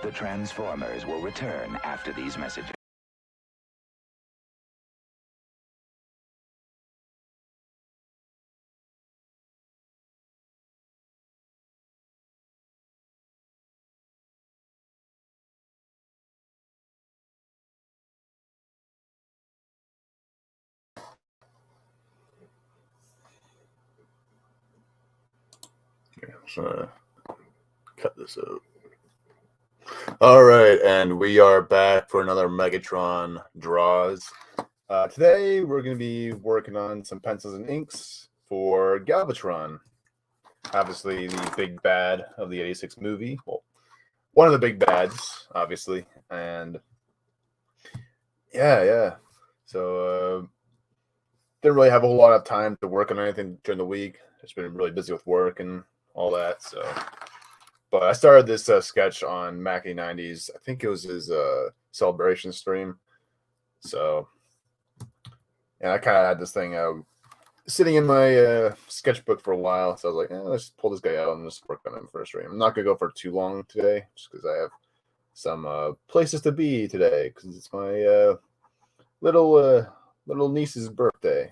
The Transformers will return after these messages. So cut this out. All right, and we are back for another Megatron draws. Today we're going to be working on some pencils and inks for Galvatron. Obviously, the big bad of the '86 movie. Well, one of the big bads, obviously, and yeah. So didn't really have a whole lot of time to work on anything during the week. Just been really busy with work and all that. So, but I started this sketch on Mackie 90s. I think it was his celebration stream. So, and I kind of had this thing sitting in my sketchbook for a while. So I was like, let's pull this guy out and just work on him for a stream. I'm not gonna go for too long today, just because I have some places to be today, because it's my little niece's birthday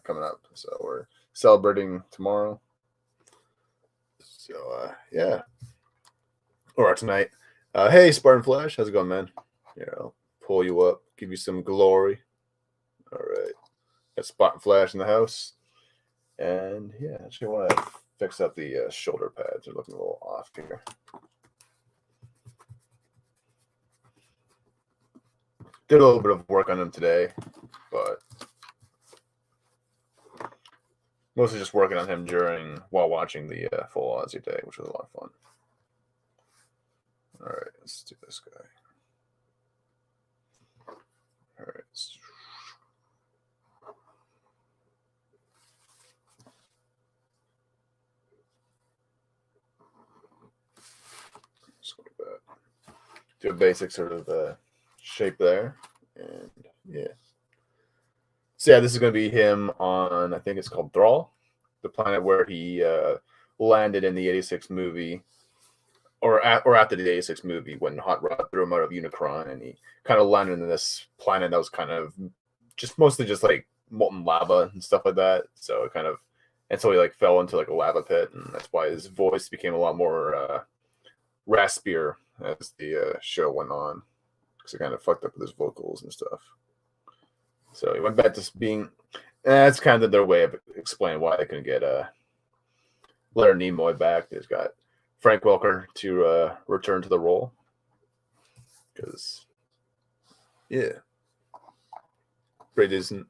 coming up. So we're celebrating tomorrow. So yeah, or tonight. Hey, Spartan Flash, how's it going, man? I'll pull you up, give you some glory. All right, got Spartan Flash in the house, and yeah, I actually want to fix up the shoulder pads. They're looking a little off here. Did a little bit of work on them today, but mostly just working on him while watching the full Aussie Day, which was a lot of fun. All right, let's do this guy. All right. Just go to that. Do a basic sort of shape there, and yeah. So yeah, this is going to be him on, I think it's called Thrall, the planet where he landed in the '86 movie, or after the '86 movie when Hot Rod threw him out of Unicron, and he kind of landed in this planet that was kind of mostly just like molten lava and stuff like that. So it so he like fell into like a lava pit, and that's why his voice became a lot more raspier as the show went on, because it kind of fucked up with his vocals and stuff. So he went back to being. That's kind of their way of explaining why they couldn't get Leonard Nimoy back. They've got Frank Welker to return to the role, because yeah, Brady hasn't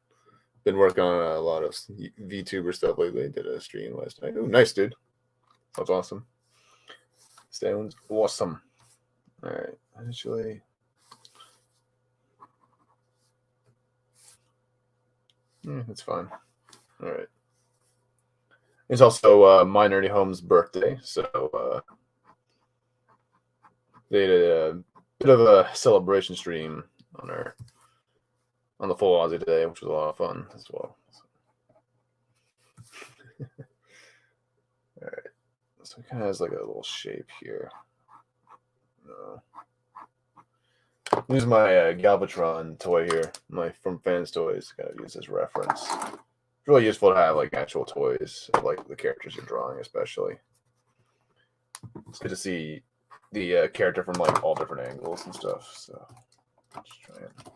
been working on a lot of VTuber stuff lately. Did a stream last night. Oh, nice, dude. That's awesome. Sounds awesome. All right, actually. That's fine. All right. It's also My Nerdy Home's birthday, so they did a bit of a celebration stream on the full Aussie Day, which was a lot of fun as well. All right. So it kind of has like a little shape here. Use my Galvatron toy here, from Fans Toys. Gotta use as reference. It's really useful to have like actual toys of like the characters you're drawing, especially. It's good to see the character from like all different angles and stuff. So just try and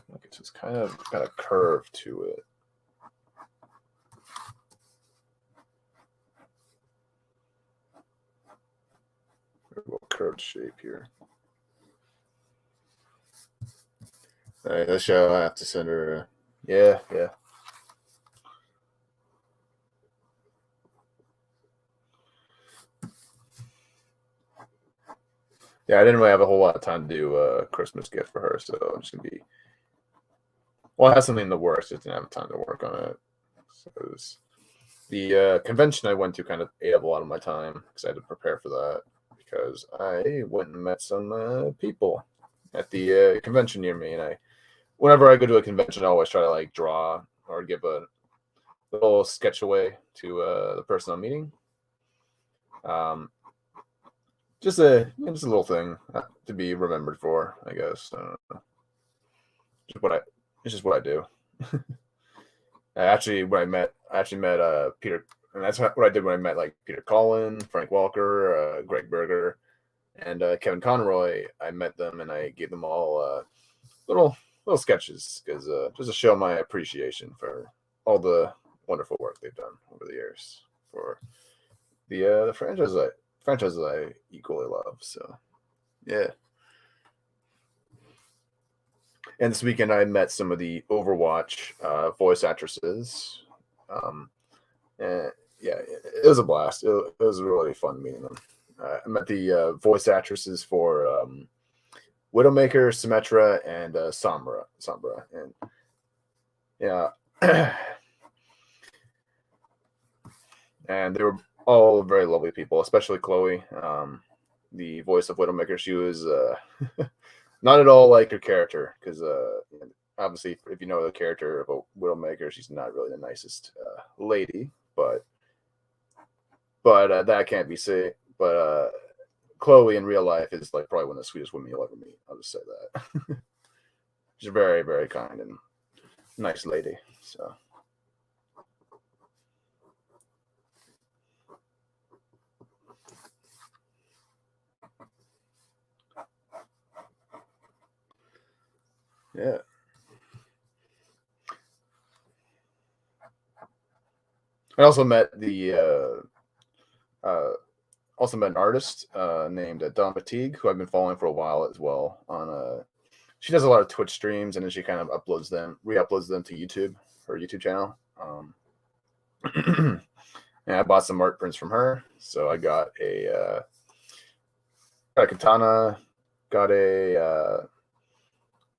look. It's kind of got a curve to it. A little curved shape here. All right, let's show. I have to send her. Yeah. Yeah, I didn't really have a whole lot of time to do a Christmas gift for her, so I'm just gonna be. Well, I had something in the works, just didn't have time to work on it. So it was the convention I went to kind of ate up a lot of my time because I had to prepare for that, because I went and met some people at the convention near me, and whenever I go to a convention, I always try to like draw or give a little sketch away to the person I'm meeting. just a little thing to be remembered for, I guess. I don't know. It's just what I do. I actually met Peter, and that's what I did when I met like Peter Collin, Frank Walker, Greg Berger, and Kevin Conroy. I met them and I gave them all little sketches because just to show my appreciation for all the wonderful work they've done over the years for the franchises I equally love. So yeah. And this weekend, I met some of the Overwatch voice actresses. And yeah, it was a blast. It was really fun meeting them. I met the voice actresses for Widowmaker, Symmetra, and Sombra. And yeah, and they were all very lovely people, especially Chloe, the voice of Widowmaker. She was not at all like her character, because obviously, if you know the character of a Widowmaker, she's not really the nicest lady, but that can't be said. But Chloe in real life is like probably one of the sweetest women you'll ever meet. I'll just say that. She's a very, very kind and nice lady. So yeah. I also met an artist named Don Fatigue, who I've been following for a while as well. She does a lot of Twitch streams, and then she kind of re-uploads them to YouTube, her YouTube channel. And I bought some art prints from her. So I got a katana, got a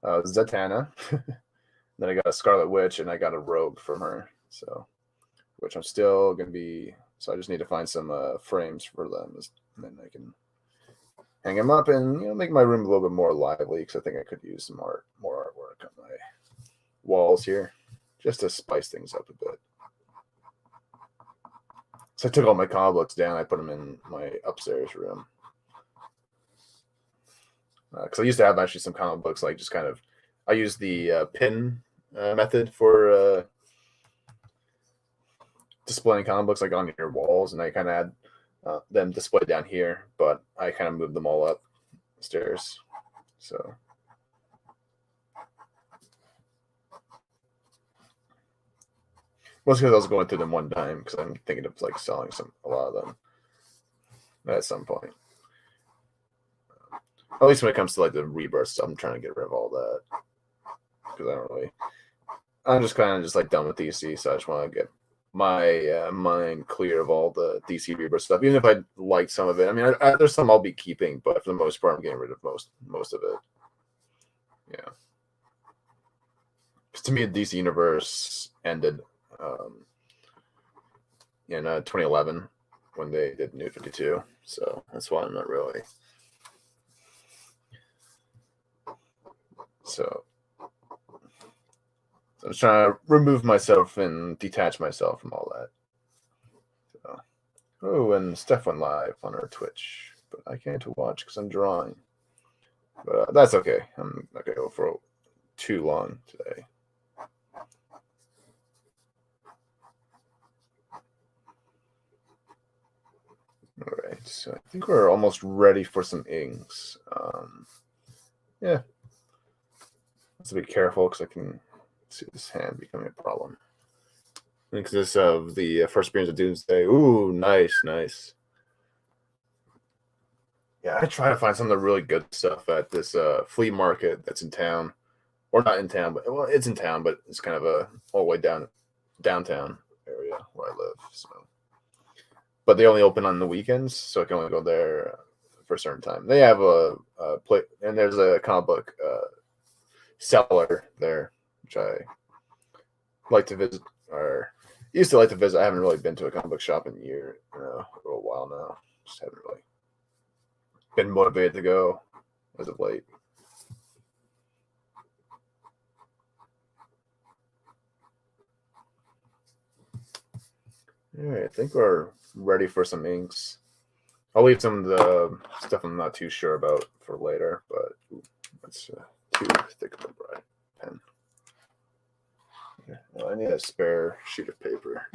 Zatanna, then I got a Scarlet Witch, and I got a robe from her. So, which I'm still gonna be. So I just need to find some frames for them, and then I can hang them up and make my room a little bit more lively, because I think I could use some more artwork on my walls here, just to spice things up a bit. So I took all my comic books down. I put them in my upstairs room, because I used to have actually some comic books, like just kind of. I use the pin method for displaying comic books, like on your walls, and I kind of had them displayed down here, but I kind of moved them all upstairs. So mostly because I was going through them one time, because I'm thinking of like selling a lot of them at some point. At least when it comes to like the rebirth stuff, I'm trying to get rid of all that, because I'm just kind of just like done with DC, so I just want to get my mind clear of all the DC rebirth stuff. Even if I like some of it, I mean, there's some I'll be keeping, but for the most part, I'm getting rid of most of it. Yeah, because to me, the DC universe ended in 2011 when they did New 52. So that's why I'm not really. So I'm just trying to remove myself and detach myself from all that. So, oh, and Steph went live on her Twitch, but I can't watch because I'm drawing. But that's okay. I'm not going to go for too long today. All right, so I think we're almost ready for some inks. Yeah. Let's be careful, because I can see this hand becoming a problem. Because this of the First Appearance of Doomsday. Ooh, nice. Yeah, I try to find some of the really good stuff at this flea market that's in town. Or not in town, but it's in town, but it's kind of all the way downtown area where I live. So, but they only open on the weekends, so I can only go there for a certain time. They have a play, and there's a comic book seller there, which I like to visit, or used to like to visit. I haven't really been to a comic book shop in a little while now. Just haven't really been motivated to go as of late. All right, I think we're ready for some inks. I'll leave some of the stuff I'm not too sure about for later, but that's too thick of a pen. Okay. Well, I need a spare sheet of paper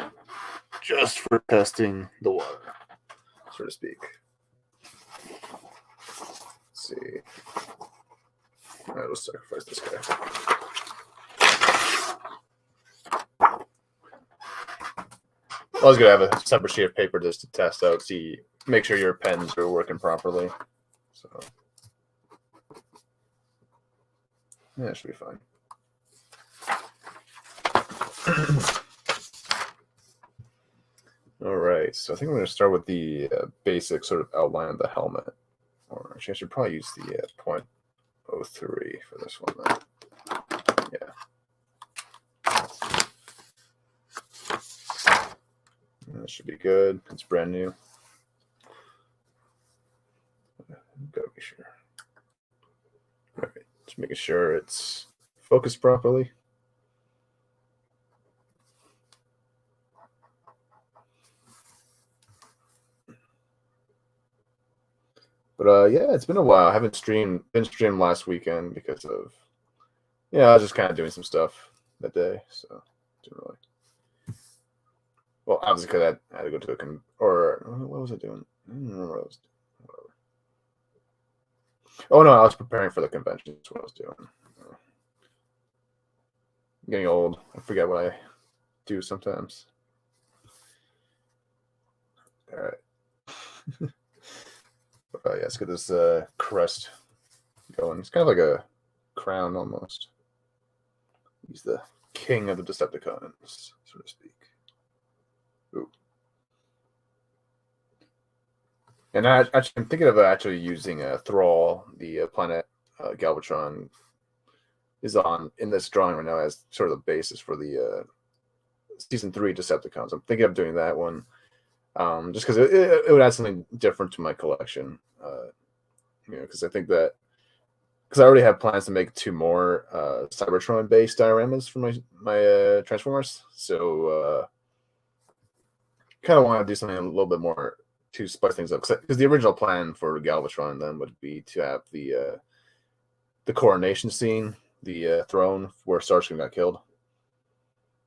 just for testing the water, so to speak. Let's see. All right, let's sacrifice this guy. Always good to have a separate sheet of paper just to test out, make sure your pens are working properly. So yeah, it should be fine. All right, so I think I'm going to start with the basic sort of outline of the helmet. Or actually, I should probably use the 0.03 for this one then. Yeah. That should be good. It's brand new. Gotta be sure. All right, just making sure it's focused properly. But yeah, it's been a while. I haven't been streamed last weekend because of I was just kind of doing some stuff that day, so didn't really. Well, obviously, because I had to go to what was I doing? I don't remember what I was doing. Whatever. Oh no, I was preparing for the convention. That's what I was doing. I'm getting old. I forget what I do sometimes. All right. Yeah, let's get this crest going. It's kind of like a crown almost. He's the king of the Decepticons, so to speak. Ooh. And I'm thinking of actually using Thrall, the planet Galvatron is in this drawing right now as sort of the basis for the season 3 Decepticons. I'm thinking of doing that one. Just because it would add something different to my collection, because I think that I already have plans to make 2 more Cybertron-based dioramas for my Transformers, so kind of want to do something a little bit more to spice things up. Because the original plan for Galvatron then would be to have the coronation scene, the throne where Starscream got killed.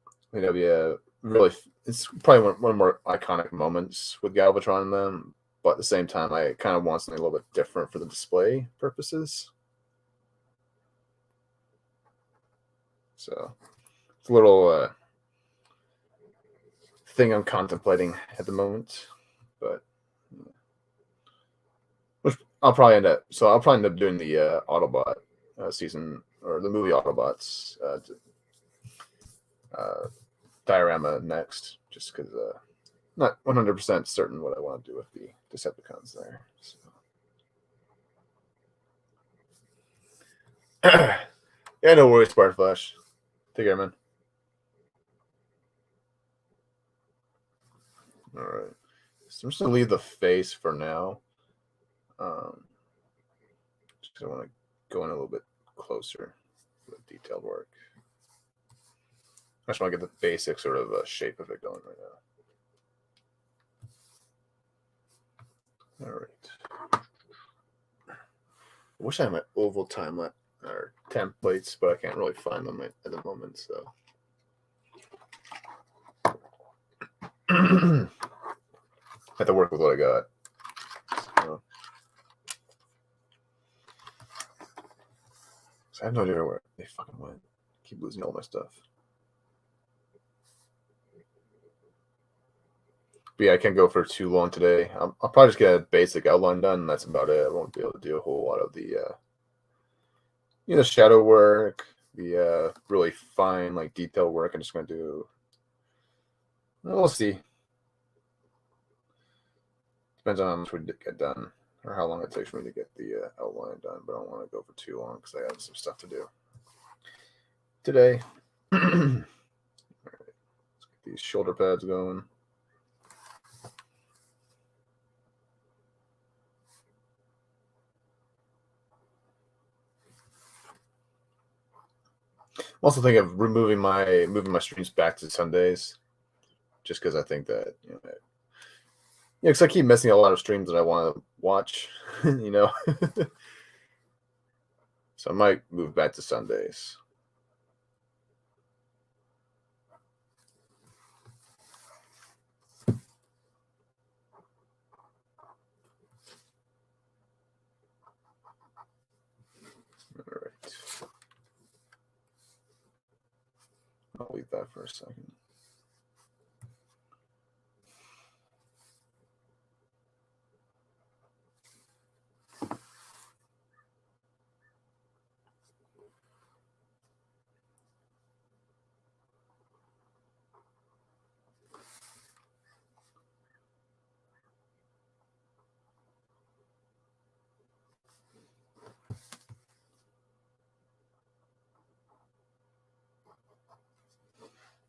I think that'd be it's probably one of the more iconic moments with Galvatron in them, but at the same time, I kind of want something a little bit different for the display purposes. So it's a little thing I'm contemplating at the moment, but I'll probably end up doing the Autobot season, or the movie Autobots diorama next, just because not 100% certain what I want to do with the Decepticons there. So. Yeah, no worries, Spark Flash. Take care, man. All right, so I'm just gonna leave the face for now. Just I want to go in a little bit closer for the detailed work. I just want to get the basic sort of shape of it going right now. All right. I wish I had my oval timeline or templates, but I can't really find them at the moment. So I have to work with what I got. So I have no idea where they fucking went. I keep losing all my stuff. But yeah, I can't go for too long today. I'll probably just get a basic outline done, and that's about it. I won't be able to do a whole lot of the shadow work, the really fine like detail work. I'm just gonna do. We'll see. Depends on how much we get done, or how long it takes for me to get the outline done. But I don't want to go for too long because I have some stuff to do today. All right, let's get these shoulder pads going. I'm also thinking of moving my streams back to Sundays, just because I think that Yeah, because I keep missing a lot of streams that I want to watch, you know. So I might move back to Sundays. All right. I'll leave that for a second.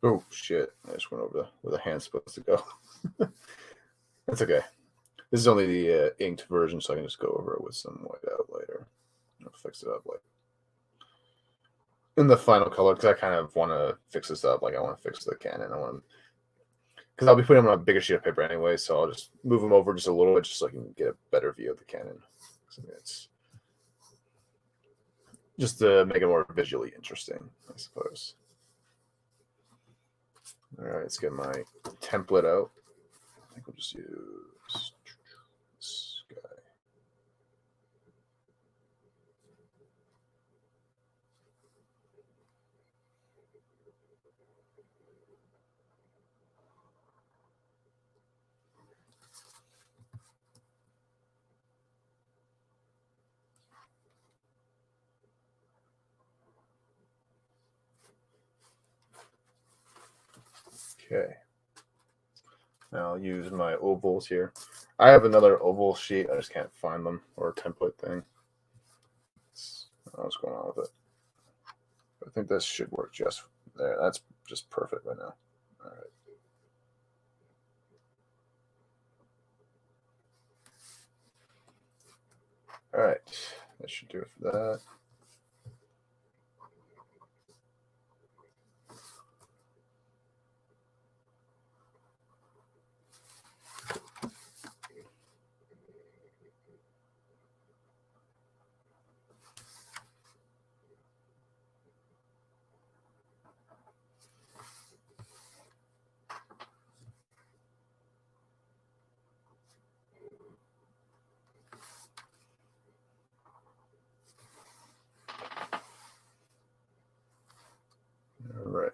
Oh shit! I just went over where the hand's supposed to go. That's okay. This is only the inked version, so I can just go over it with some white out later. I'll fix it up like in the final color because I kind of want to fix this up. Like I want to fix the Canon. I want because I'll be putting them on a bigger sheet of paper anyway, so I'll just move them over just a little bit just so I can get a better view of the Canon. So it's just to make it more visually interesting, I suppose. All right, let's get my template out. I think we'll just use this guy. Okay. Now I'll use my ovals here. I have another oval sheet. I just can't find them, or a template thing. I don't know what's going on with it. I think this should work just there. That's just perfect right now. All right. All right. That should do it for that. All right.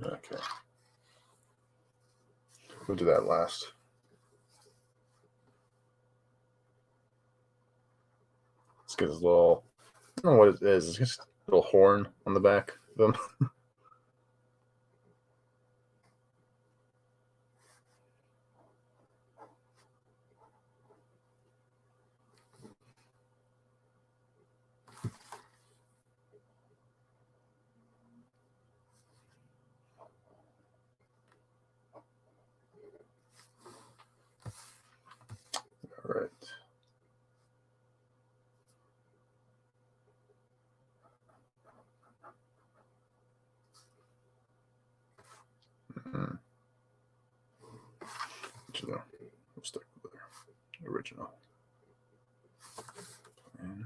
Okay. We'll do that last. Let's get his little, I don't know what it is. It's just a little horn on the back of him. All right. We'll stick with the original. And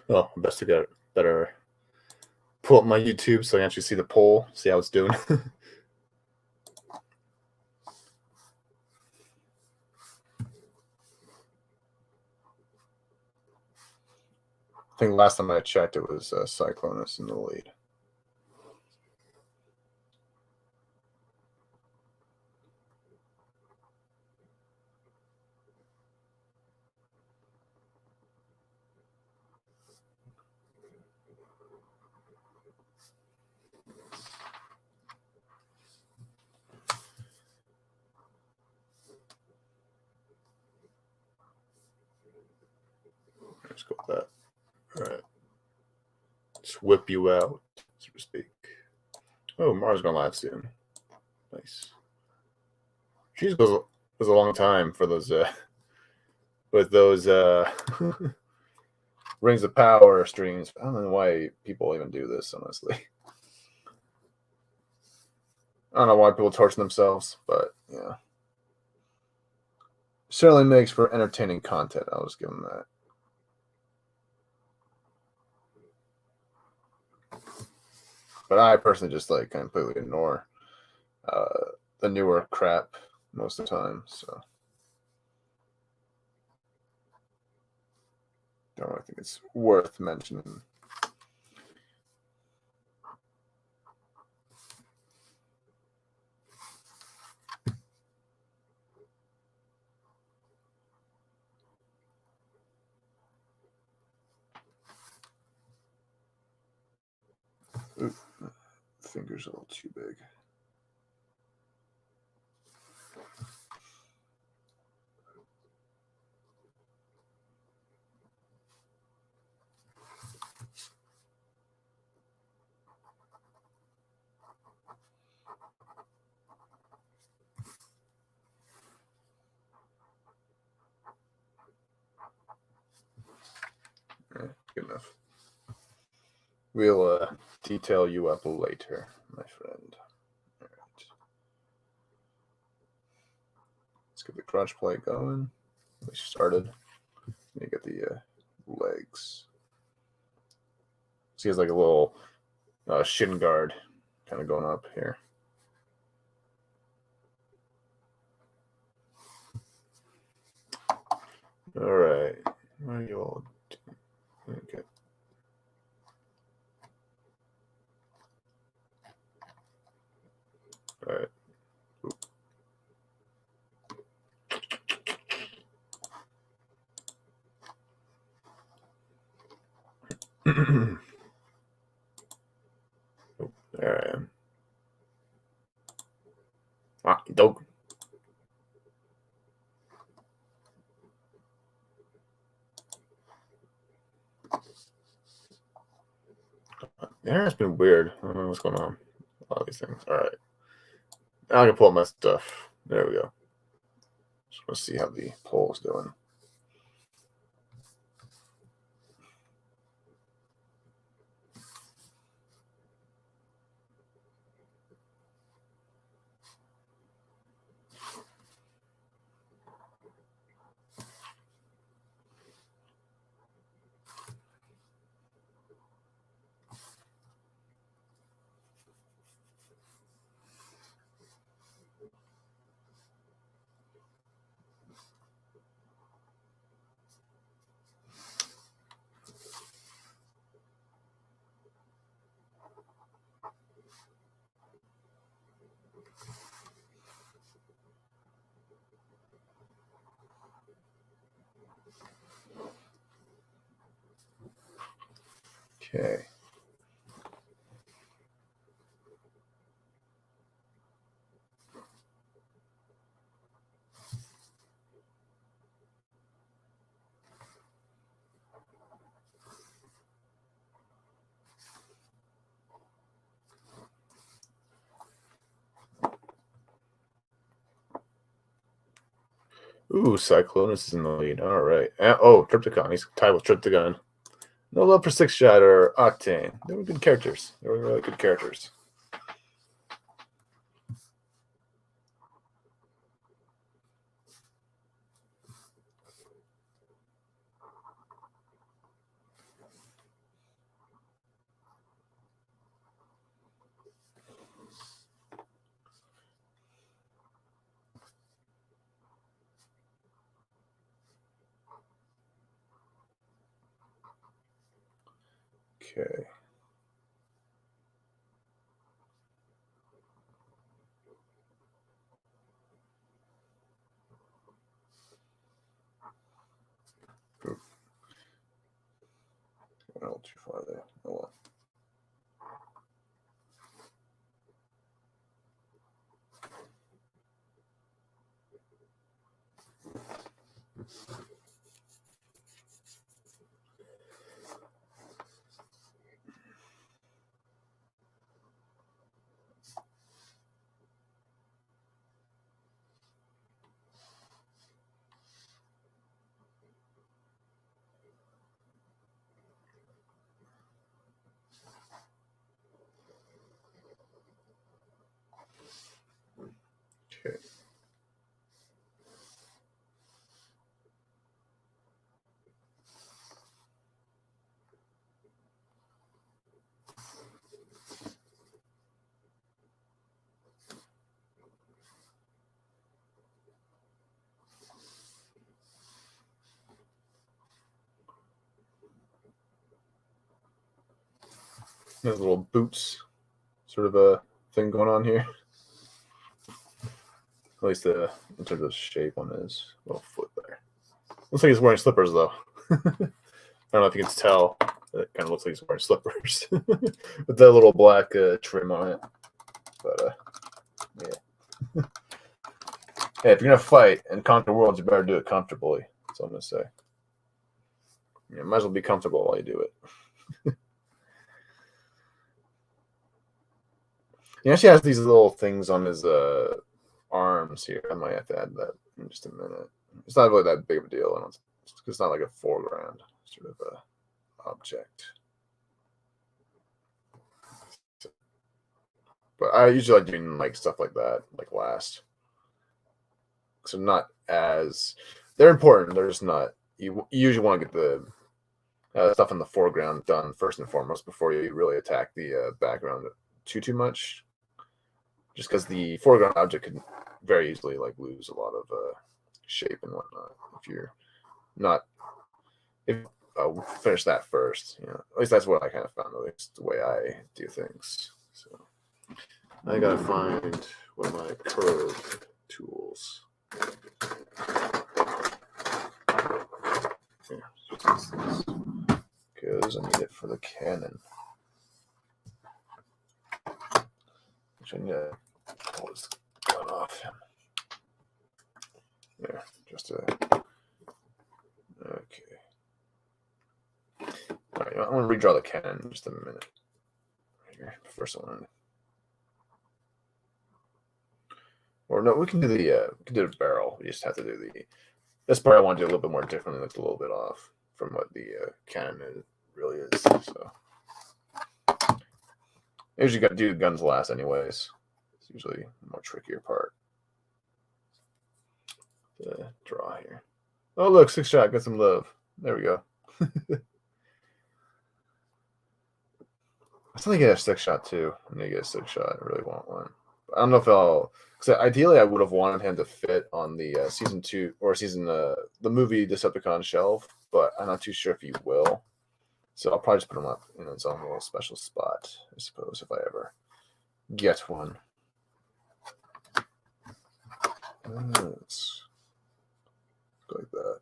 Oh, best to get better pull up my YouTube so I can actually see the poll, see how it's doing. I think last time I checked, it was Cyclonus in the lead. Let's go with that. All right. Let's whip you out, so to speak. Oh, Mars going live soon. Nice. Geez, goes a long time for those with those Rings of Power streams. I don't know why people even do this, honestly. I don't know why people torture themselves, but yeah. Certainly makes for entertaining content. I'll just give them that. But I personally just like completely ignore the newer crap most of the time. So don't really think it's worth mentioning. Ooh, finger's a little too big. Good enough. We'll detail you up later, my friend. All right. Let's get the crunch plate going. We started. Let me get the legs. See, he has like a little shin guard kind of going up here. All right. What are you all doing? Okay. All right. There I am. Ah, dog. Yeah, it's been weird. I don't know what's going on. A lot of these things. All right. Now I can pull up my stuff. There we go. Just want to see how the poll is going. Okay. Ooh, Cyclonus is in the lead. All right. Oh, Triptychon. He's tied with Triptychon. No love for Six Shot or Octane. They were good characters. They were really good characters. Okay. Oof. Went a little too far there. Oh well. Okay. There's little boots sort of a thing going on here. At least in terms of shape on his little foot there. Looks like he's wearing slippers though. I don't know if you can tell. It kind of looks like he's wearing slippers with that little black trim on it. But yeah. Hey, if you're gonna fight and conquer worlds, you better do it comfortably. That's all I'm gonna say. You might as well be comfortable while you do it. He actually has these little things on his arms here. I might have to add that in just a minute. It's not really that big of a deal. It's not like a foreground sort of a object. But I usually like doing like stuff like that, like last. So not as they're important. They're just not. You usually want to get the stuff in the foreground done first and foremost before you really attack the background too much. Just because the foreground object could very easily like lose a lot of shape and whatnot if you're not. If finish that first, you know. At least that's what I kind of found. At least the way I do things. So I gotta find one of my curve tools. Because I need it for the Canon. Which I need to pull this gun off him. There, just a. Okay. All right, I'm gonna redraw the Canon in just a minute. Right here, first one. Or no, we can do the barrel. We just have to do the. This part I want to do a little bit more differently. Looks a little bit off from what the Canon really is. So I usually got to do guns last, anyways. It's usually the more trickier part to draw here. Oh look, 6-shot, got some love. There we go. I still need to get a 6-shot too. I need to get a 6-shot. I really want one. I don't know if I'll. Because ideally, I would have wanted him to fit on the season 2 or the movie Decepticon shelf, but I'm not too sure if he will. So I'll probably just put him up in his own little special spot, I suppose, if I ever get one. Let's go like that.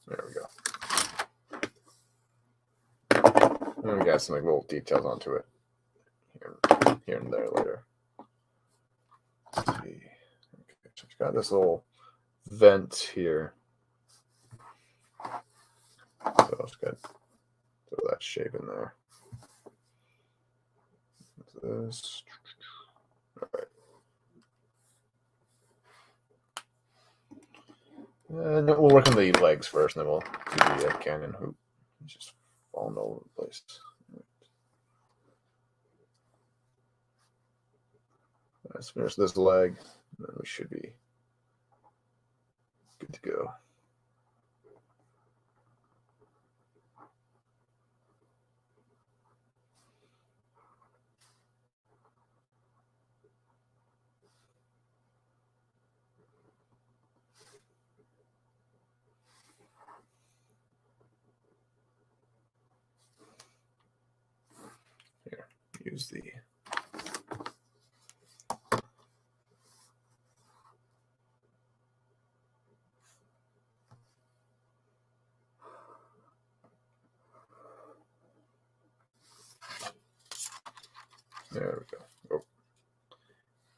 There we go. And we got some like little details onto it here and there later. Let's see. Okay, so it's got this little vent here. So it's got throw that shape in there. This. All right. And then we'll work on the legs first, and then we'll do the cannon hoop. It's just falling all over the place. Let's finish this leg, and then we should be good to go. use the there we go. Oh,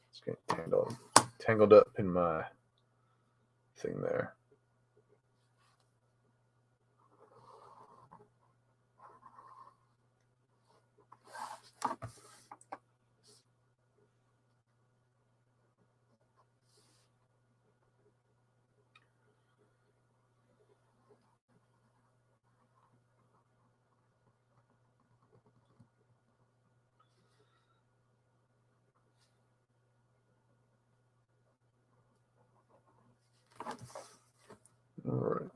it's getting tangled up in my thing there. All right.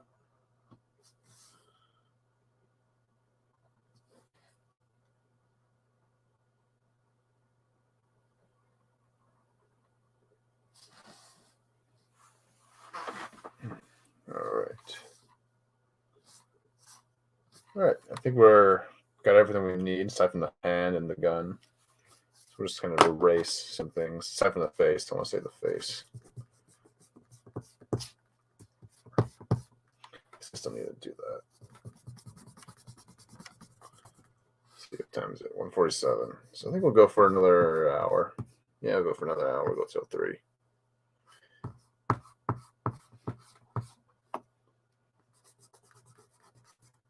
All right, I think we're got everything we need aside from the hand and the gun. So we're just going to erase some things aside from the face. I want to say the face. I still need to do that. Let's see what time is it? 1:47. So I think we'll go for another hour. Yeah, we'll go for another hour. We'll go till 3.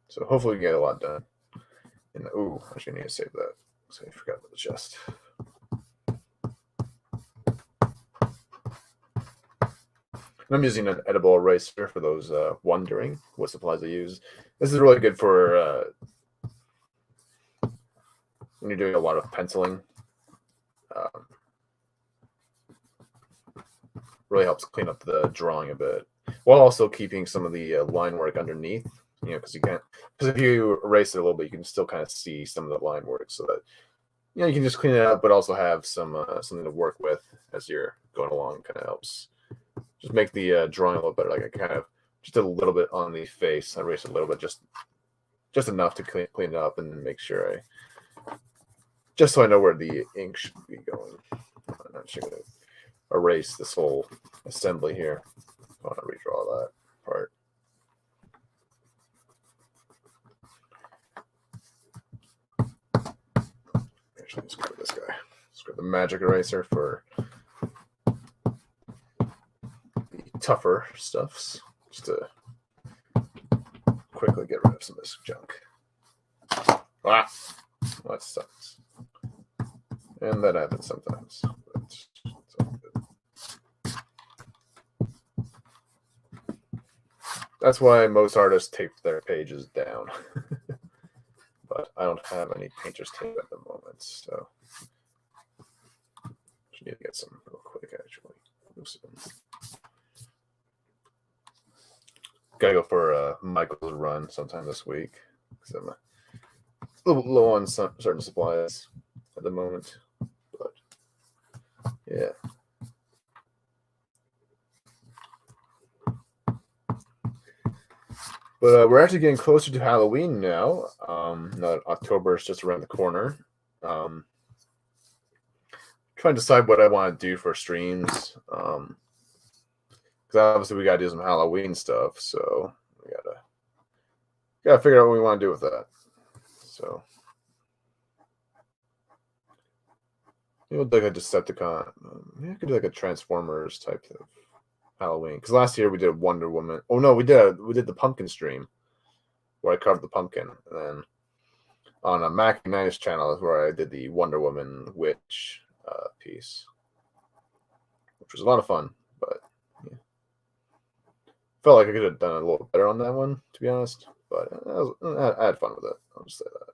So hopefully we get a lot done. And ooh, actually need to save that. So I forgot about the chest. And I'm using an edible eraser for those wondering what supplies I use. This is really good for when you're doing a lot of penciling. Really helps clean up the drawing a bit, while also keeping some of the line work underneath. You know, because if you erase it a little bit, you can still kind of see some of the line work, so that you can just clean it up, but also have some something to work with as you're going along. Kind of helps just make the drawing a little better. Like I kind of just a little bit on the face. I erased a little bit, just enough to clean it up and make sure just so I know where the ink should be going. I'm not sure going to erase this whole assembly here. I want to redraw that part. Actually, let's grab this guy. Let's grab the magic eraser for the tougher stuffs, just to quickly get rid of some of this junk. Ah, well, that sucks. And that happens sometimes. But it's all good. That's why most artists tape their pages down. But I don't have any painter's tape at the moment, so just need to get some real quick, actually. Gotta go for Michael's run sometime this week, because I'm a little low on certain supplies at the moment. But yeah. But we're actually getting closer to Halloween now. Now October is just around the corner. Trying to decide what I want to do for streams. Because obviously we gotta do some Halloween stuff, so we gotta figure out what we want to do with that. So maybe we'll do like a Decepticon. Maybe I could do like a Transformers type of Halloween, because last year we did Wonder Woman. Oh no, we did the pumpkin stream where I carved the pumpkin, and then on a Mac Nice channel is where I did the Wonder Woman witch piece, which was a lot of fun. But yeah, felt like I could have done a little better on that one, to be honest. But I had fun with it. I'll just say that.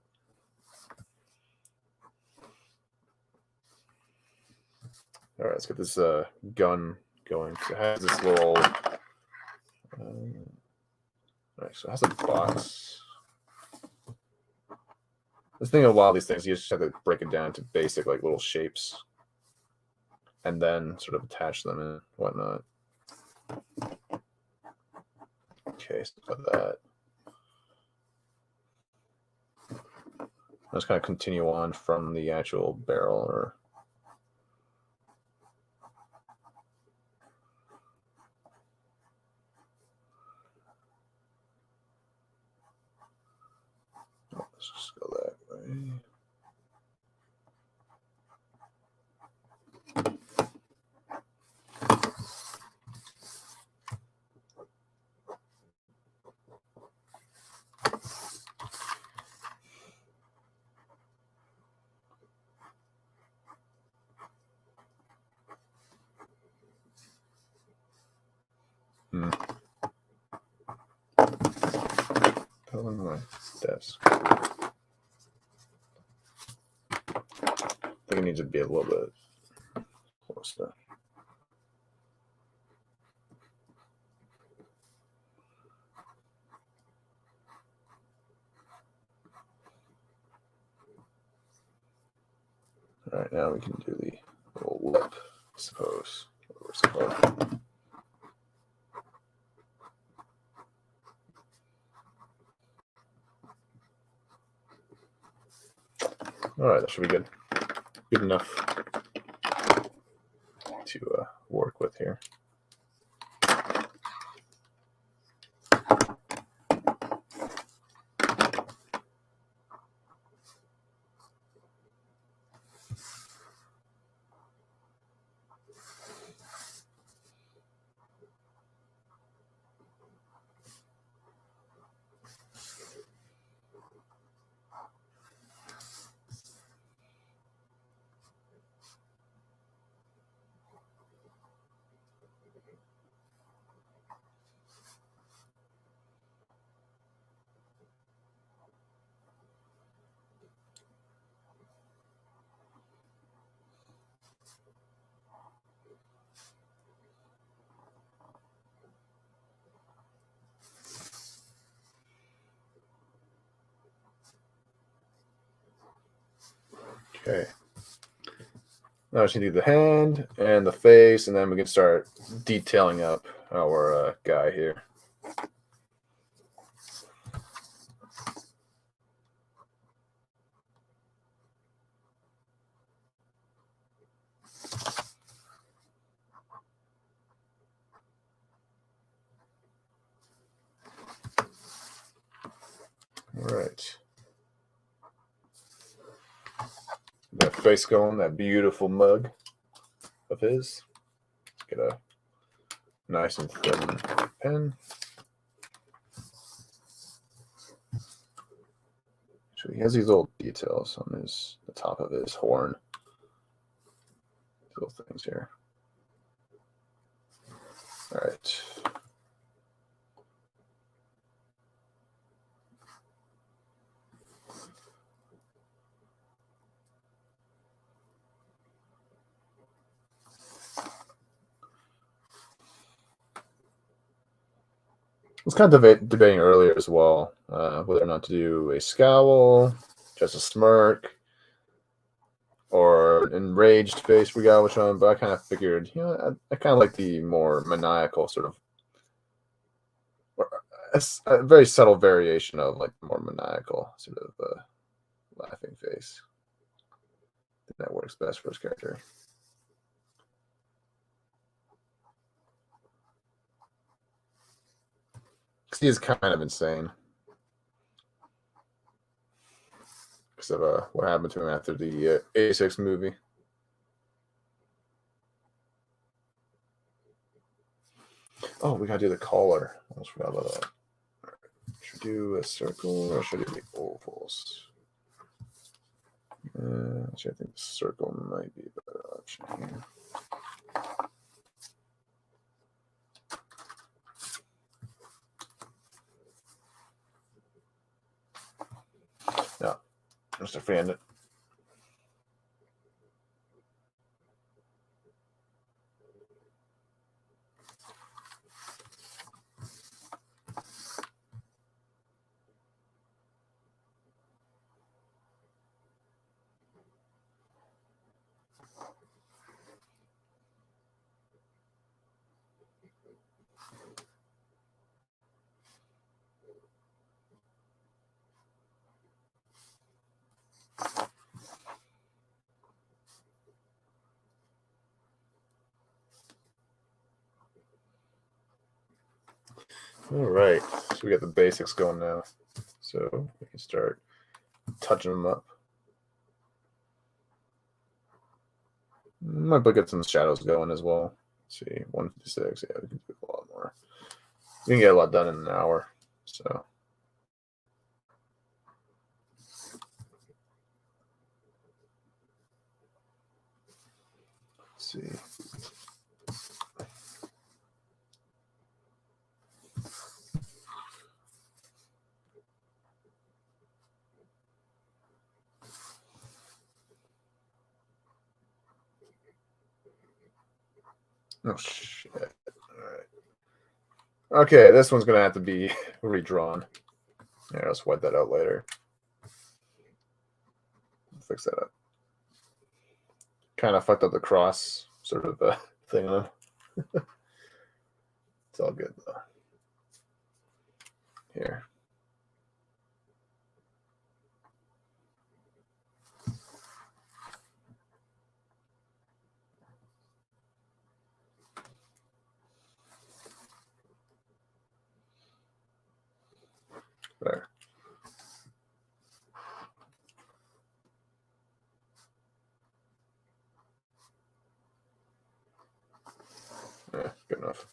All right, let's get this gun going. So it has this little. All right, so it has a box. The thing of a lot of these things, you just have to break it down to basic, like little shapes, and then sort of attach them and whatnot. Okay, so got that. Let's kind of continue on from the actual barrel or let's just go that way. Fell on my desk. I think it needs to be a little bit closer. All right, now we can do the little lip, I suppose. What's it called? All right, that should be good. Good enough to work with here. Okay. Now I just need to do the hand and the face, and then we can start detailing up our guy here. All right. That face going, that beautiful mug of his. Let's get a nice and thin pen. So he has these little details on the top of his horn. These little things here. All right. I was kind of debating earlier as well whether or not to do a scowl, just a smirk, or an enraged face for Galvatron, but I kind of figured, you know, I kind of like the more maniacal sort of, a very subtle variation of like the more maniacal sort of laughing face. I think that works best for his character. He is kind of insane because of what happened to him after the A6 movie. Oh, we gotta do the collar. I almost forgot about that. Should we do a circle or should I do the ovals? Actually, I think the circle might be a better option here. No, just a fan. All right, so we got the basics going now. So we can start touching them up. Might get some shadows going as well. Let's see, 156. Yeah, we can do a lot more. We can get a lot done in an hour. So. Let's see. Oh shit. All right. Okay, this one's gonna have to be redrawn. Yeah, I'll swipe that out later. Fix that up. Kind of fucked up the cross sort of thing on him. It's all good though. Here. There. Yeah, good enough.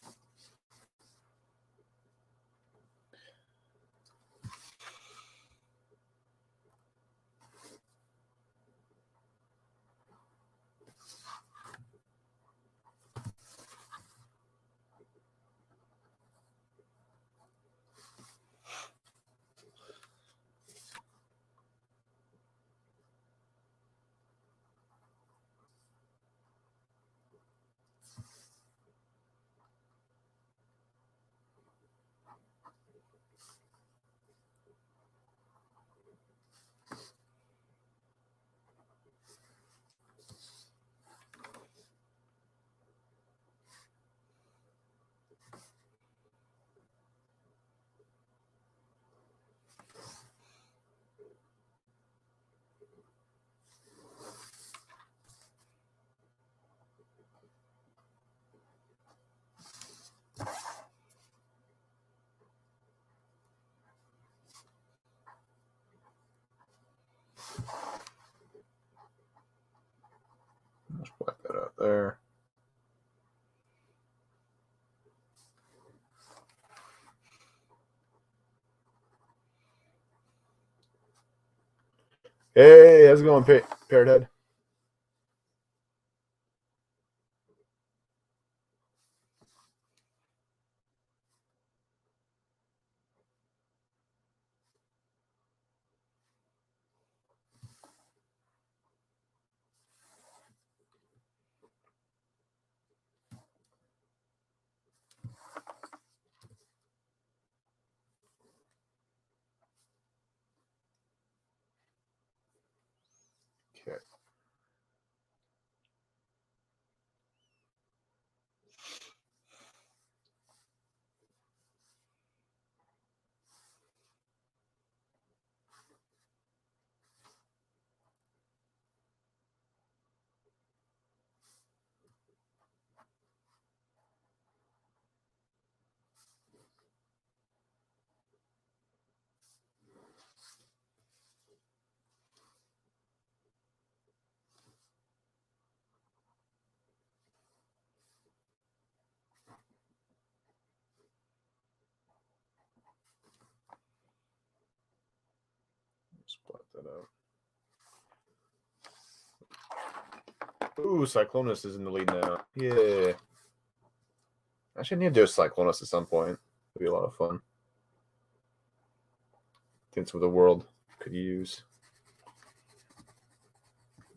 Let's black that out there. Hey, how's it going, Parrot Head? Okay. Let's black that out. Ooh, Cyclonus is in the lead now. Yeah. Actually, I need to do a Cyclonus at some point. It'd be a lot of fun. I think it's what the world could use.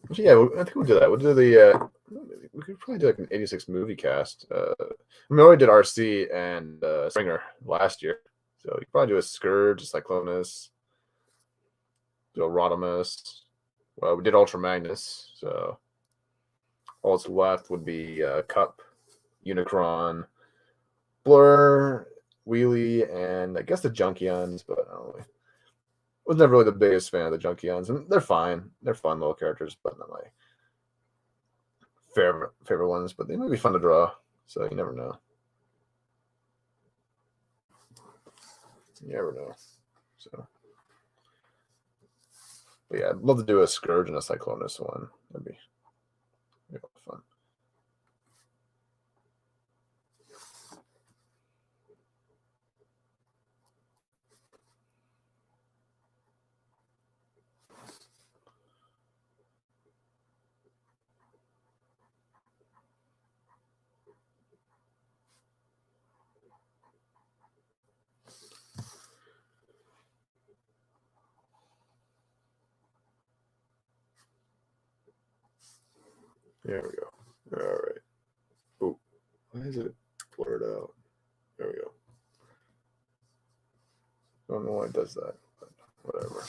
Actually, yeah, I think we'll do that. We'll do the. We could probably do like an '86 movie cast. I mean, we already did RC and Springer last year, so you could probably do a Scourge, a Cyclonus, do a Rodimus. Well, we did Ultra Magnus, so all that's left would be Cup, Unicron, Blur, Wheelie, and I guess the Junkions, but I don't know. Was never really the biggest fan of the Junkions, and they're fine. They're fun little characters, but not my favorite ones. But they might be fun to draw, so you never know. You never know. So, but yeah, I'd love to do a Scourge and a Cyclonus one. That'd be a lot of fun. There we go. All right. Oh, why is it blurred out? There we go. I don't know why it does that, but whatever.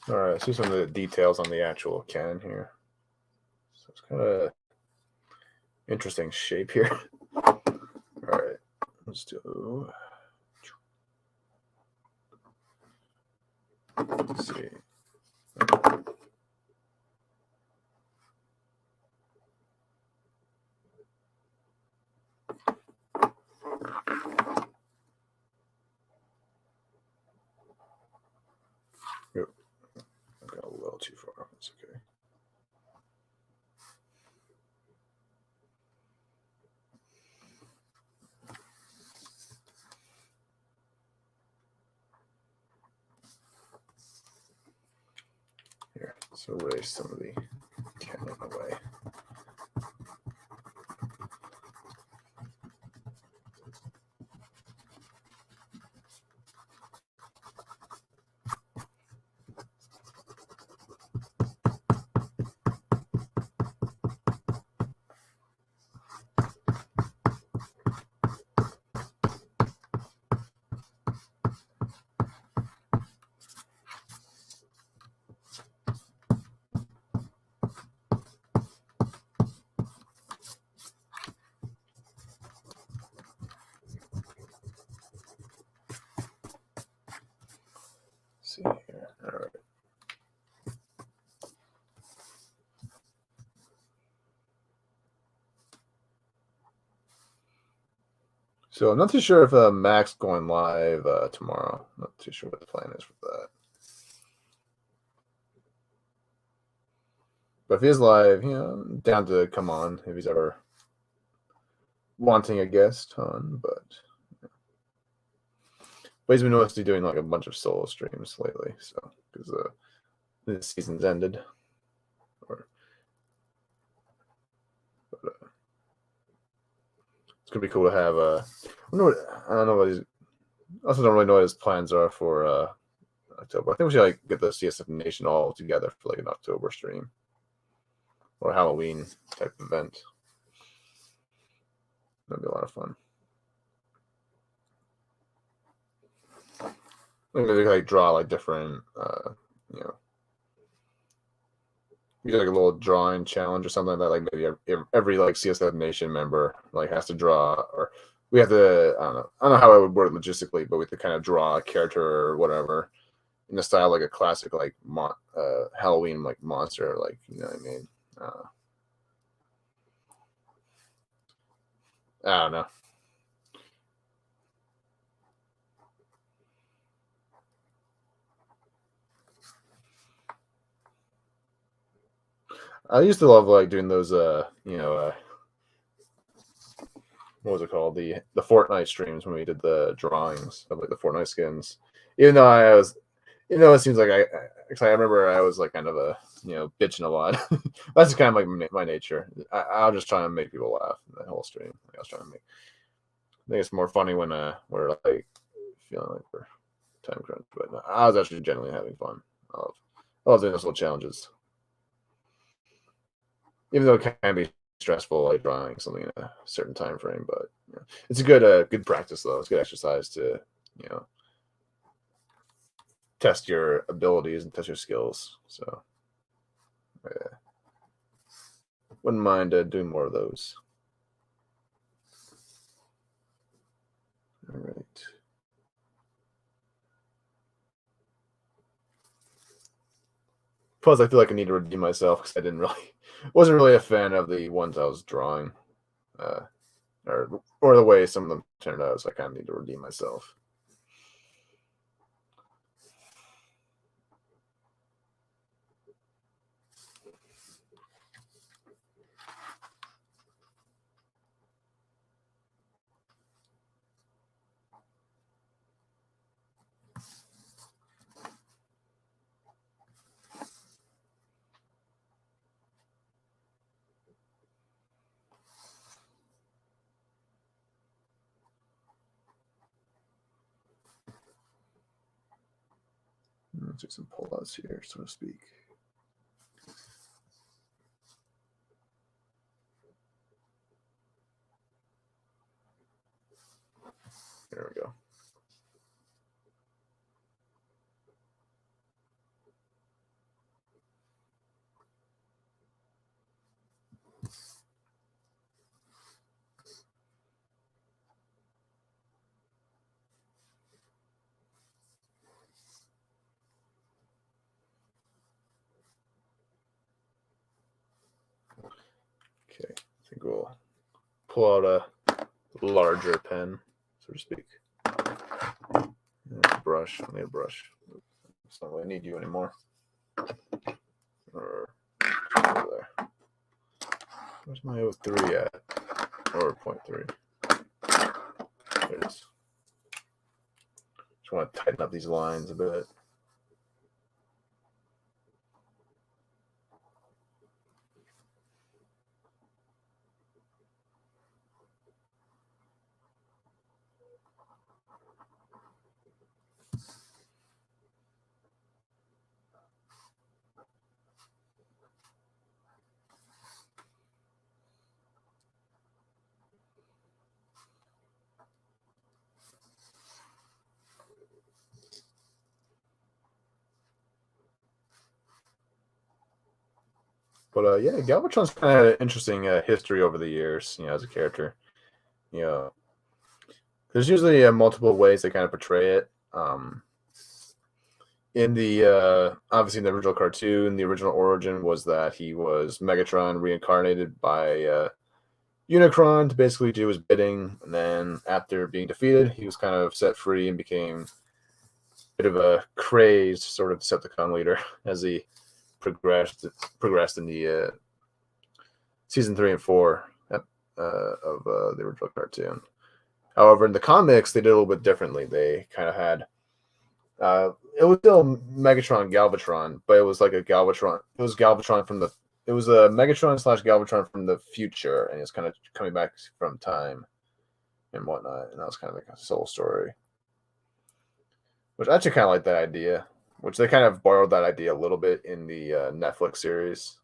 All right, let's see some of the details on the actual can here. So it's kind of interesting shape here. All right, let's do. Let's see. Yep. I got a little too far. That's okay. Here, let's erase some of the tannin away. See here. All right. So I'm not too sure if Mac's going live tomorrow. I'm not too sure what the plan is for that. But if he is live, I'm down to come on if he's ever wanting a guest on. But he's been mostly doing like a bunch of solo streams lately, so because the season's ended. It's gonna be cool to have. I don't know what his. I also don't really know what his plans are for October. I think we should like get the CSF Nation all together for like an October stream or Halloween type event. That'd be a lot of fun. Maybe like draw like different, do like a little drawing challenge or something like that. Like maybe every like CSF Nation member like has to draw, or we have to. I don't know how it would work logistically, but we have to kind of draw a character or whatever in the style like a classic like Halloween like monster, like you know what I mean. I don't know. I used to love like doing those what was it called, the Fortnite streams when we did the drawings of like the Fortnite skins. Even though it seems like I remember I was like kind of a bitching a lot. That's just kind of like my nature. I'll just try and make people laugh in that whole stream. I was trying to make. I think it's more funny when we're like feeling like we're time crunch, but I was actually genuinely having fun. I was doing those little challenges. even though it can be stressful, like drawing something in a certain time frame. But you know, it's a good practice though. It's good exercise to test your abilities and test your skills. So yeah, wouldn't mind doing more of those. All right. Plus, I feel like I need to redeem myself because I wasn't really a fan of the ones I was drawing, or the way some of them turned out. So I kind of need to redeem myself. Let's do some pullouts here, so to speak. There we go. Okay, I think we'll pull out a larger pen, so to speak. Brush. I need a brush. It's not really need you anymore. Or over there. Where's my 03 at? Or 0.3. There it is. Just want to tighten up these lines a bit. But yeah, Galvatron's kind of had an interesting history over the years, as a character. There's usually multiple ways they kind of portray it. In the obviously in the original cartoon, the original origin was that he was Megatron reincarnated by Unicron to basically do his bidding, and then after being defeated, he was kind of set free and became a bit of a crazed sort of Decepticon leader as he progressed in the season 3 and 4 of the original cartoon. However, in the comics, they did a little bit differently. They kind of had it was still Megatron Galvatron, but it was like a Galvatron. It was Galvatron from it was a Megatron / Galvatron from the future, and it's kind of coming back from time and whatnot. And that was kind of like a soul story, which I actually kind of like that idea. Which they kind of borrowed that idea a little bit in the Netflix series.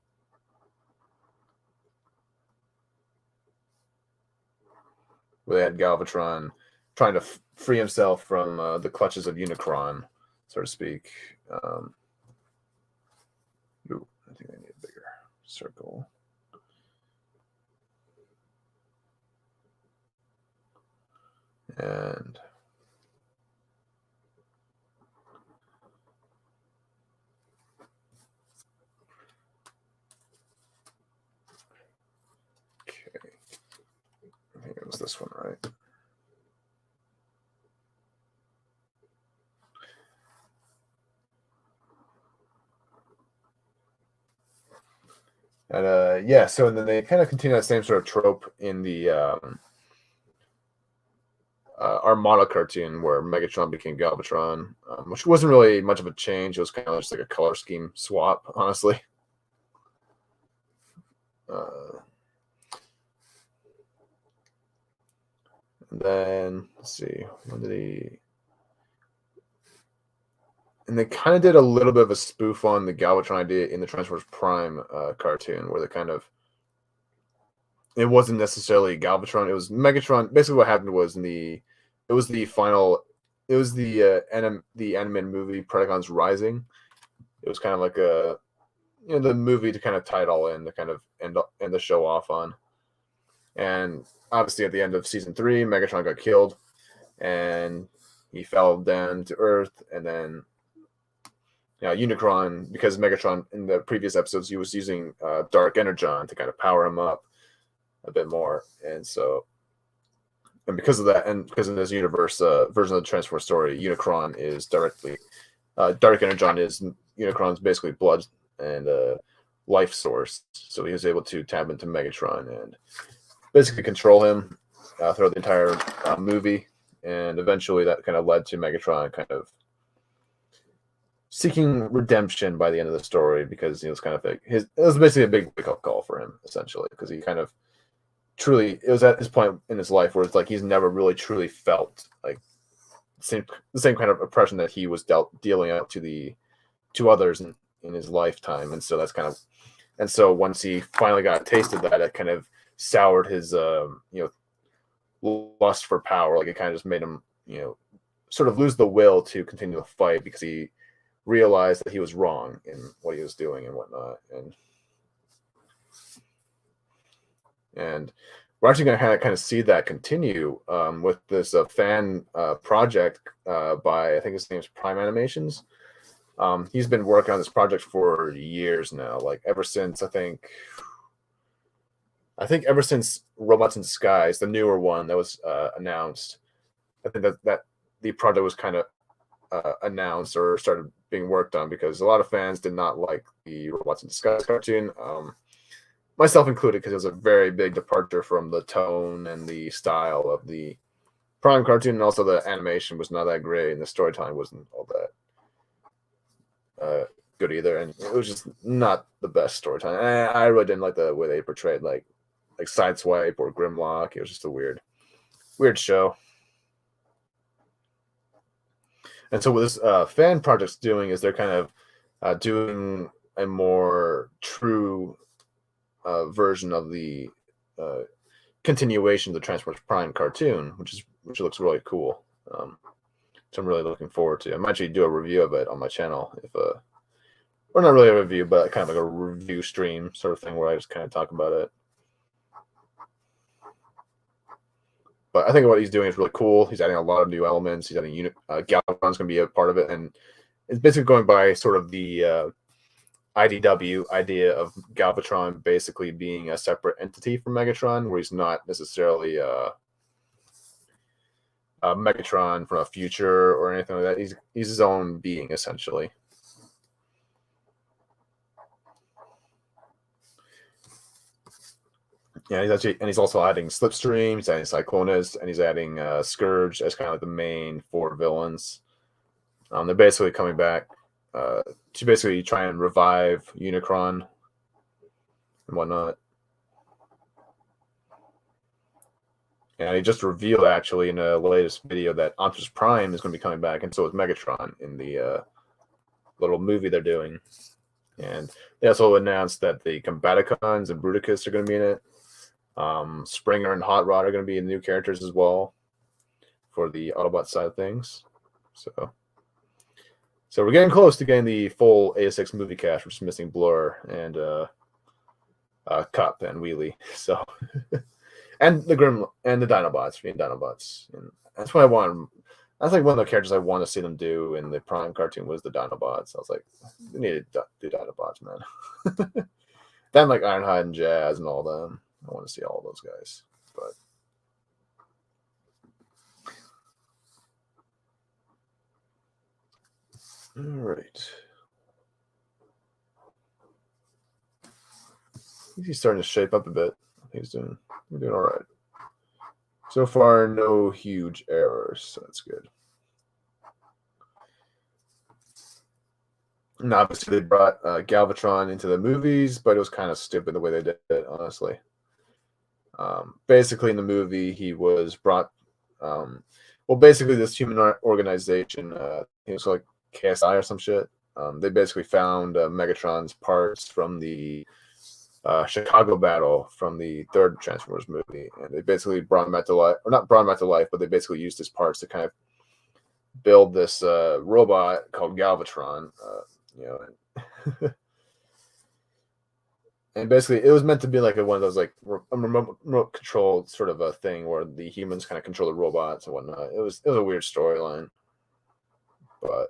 Where they had Galvatron trying to free himself from the clutches of Unicron, so to speak. Ooh, I think I need a bigger circle. And okay, I think it was this one, right? And yeah, so and then they kind of continue that same sort of trope in the Armada cartoon where Megatron became Galvatron, which wasn't really much of a change. It was kind of just like a color scheme swap, honestly. And then let's see, when did he? And they kind of did a little bit of a spoof on the Galvatron idea in the Transformers Prime cartoon, where they kind of it wasn't necessarily Galvatron. It was Megatron. Basically, what happened was the animated movie Predacons Rising. It was kind of like the movie to kind of tie it all in, to kind of end the show off on. And obviously, at the end of season 3, Megatron got killed, and he fell down to Earth, and then Unicron, because Megatron in the previous episodes he was using Dark Energon to kind of power him up a bit more, and because of that, and because in this universe version of the Transformer story, Unicron is directly Dark Energon is Unicron's basically blood and life source, so he was able to tap into Megatron and basically control him throughout the entire movie, and eventually that kind of led to Megatron kind of seeking redemption by the end of the story, because it was kind of like it was basically a big wake-up call for him, essentially, because he kind of truly, it was at this point in his life where it's like he's never really truly felt like the same kind of oppression that he was dealing out to others in his lifetime, and so that's kind of, and so once he finally got tasted that, it kind of soured his lust for power. Like, it kind of just made him sort of lose the will to continue the fight, because he realized that he was wrong in what he was doing and whatnot, and we're actually going to kind of see that continue with this fan project by, I think his name's Prime Animations. He's been working on this project for years now, like ever since I think ever since Robots in Skies, the newer one that was announced. I think that the project was kind of announced or started being worked on, because a lot of fans did not like the Robots in Skies cartoon, myself included, because it was a very big departure from the tone and the style of the Prime cartoon, and also the animation was not that great, and the storytelling wasn't all that good either, and it was just not the best storytelling. I really didn't like the way they portrayed like Sideswipe or Grimlock. It was just a weird show. And so what this fan project's doing is they're kind of doing a more true version of the continuation of the Transformers Prime cartoon, which looks really cool. Which I'm really looking forward to. I might actually do a review of it on my channel, or not really a review, but kind of like a review stream sort of thing, where I just kind of talk about it. But I think what he's doing is really cool. He's adding a lot of new elements. He's adding Galvatron's going to be a part of it, and it's basically going by sort of the IDW idea of Galvatron basically being a separate entity from Megatron, where he's not necessarily Megatron from a future or anything like that. He's his own being, essentially. Yeah, he's also adding Slipstream, he's adding Cyclonus, and he's adding Scourge as kind of like the main 4 villains. They're basically coming back to basically try and revive Unicron and whatnot. And he just revealed, actually, in a latest video, that Optimus Prime is going to be coming back, and so is Megatron in the little movie they're doing. And they also announced that the Combaticons and Bruticus are going to be in it. Springer and Hot Rod are going to be new characters as well for the Autobot side of things. So we're getting close to getting the full A6 movie cast. We're just missing Blur and Cup and Wheelie. So and the Dinobots, being Dinobots. And that's what I want. That's like one of the characters I want to see them do in the Prime cartoon was the Dinobots. I was like, we need to do Dinobots, man. Then like Ironhide and Jazz and all them. I want to see all those guys. But all right. He's starting to shape up a bit. We're doing all right. So far, no huge errors, so that's good. And obviously, they brought Galvatron into the movies, but it was kind of stupid the way they did it, honestly. Basically, in the movie, he was brought... basically, this human organization, it was like KSI or some shit. They basically found Megatron's parts from the Chicago battle from the third Transformers movie, and they basically brought him back to life, or not brought him back to life, but they basically used his parts to kind of build this robot called Galvatron. You know, and basically it was meant to be like one of those like a remote control sort of a thing where the humans kind of control the robots and whatnot. It was a weird storyline, but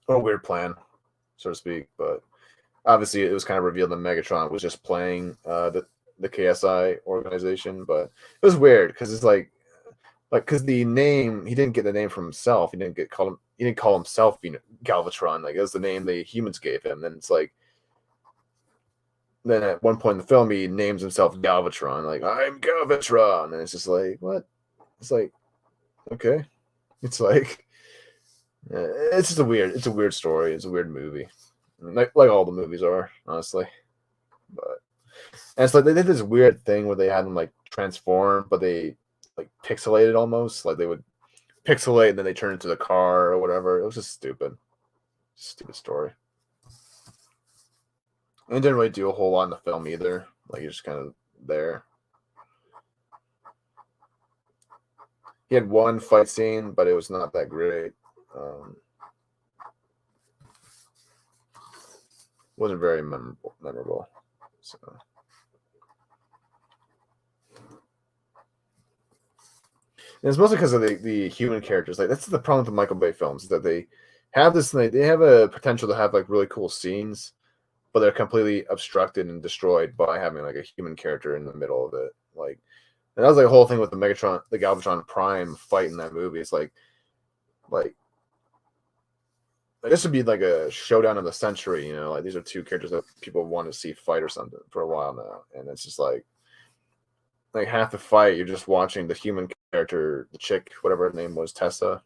or a weird plan, so to speak. But obviously, it was kind of revealed that Megatron was just playing the KSI organization. But it was weird because it's like because the name, he didn't get the name from himself. He didn't call himself Galvatron. Like it was the name the humans gave him. Then it's like, then at one point in the film, he names himself Galvatron. Like, I'm Galvatron, and it's just like, what? It's like, okay. It's like, it's just a weird story. It's a weird movie. Like all the movies are, honestly. But and it's like they did this weird thing where they had them like transform, but they like pixelated almost. Like they would pixelate and then they turn into the car or whatever. It was just stupid. Stupid story. And it didn't really do a whole lot in the film either. Like you're just kind of there. He had one fight scene, but it was not that great. Wasn't very memorable. So. And it's mostly because of the human characters. Like that's the problem with the Michael Bay films, is that they have this thing, they have a potential to have like really cool scenes, but they're completely obstructed and destroyed by having like a human character in the middle of it. Like, and that was like the whole thing with the Galvatron Prime fight in that movie. It's like this would be like a showdown of the century, you know, like these are two characters that people want to see fight or something for a while now. And it's just like half the fight, you're just watching the human character, the chick, whatever her name was, Tessa,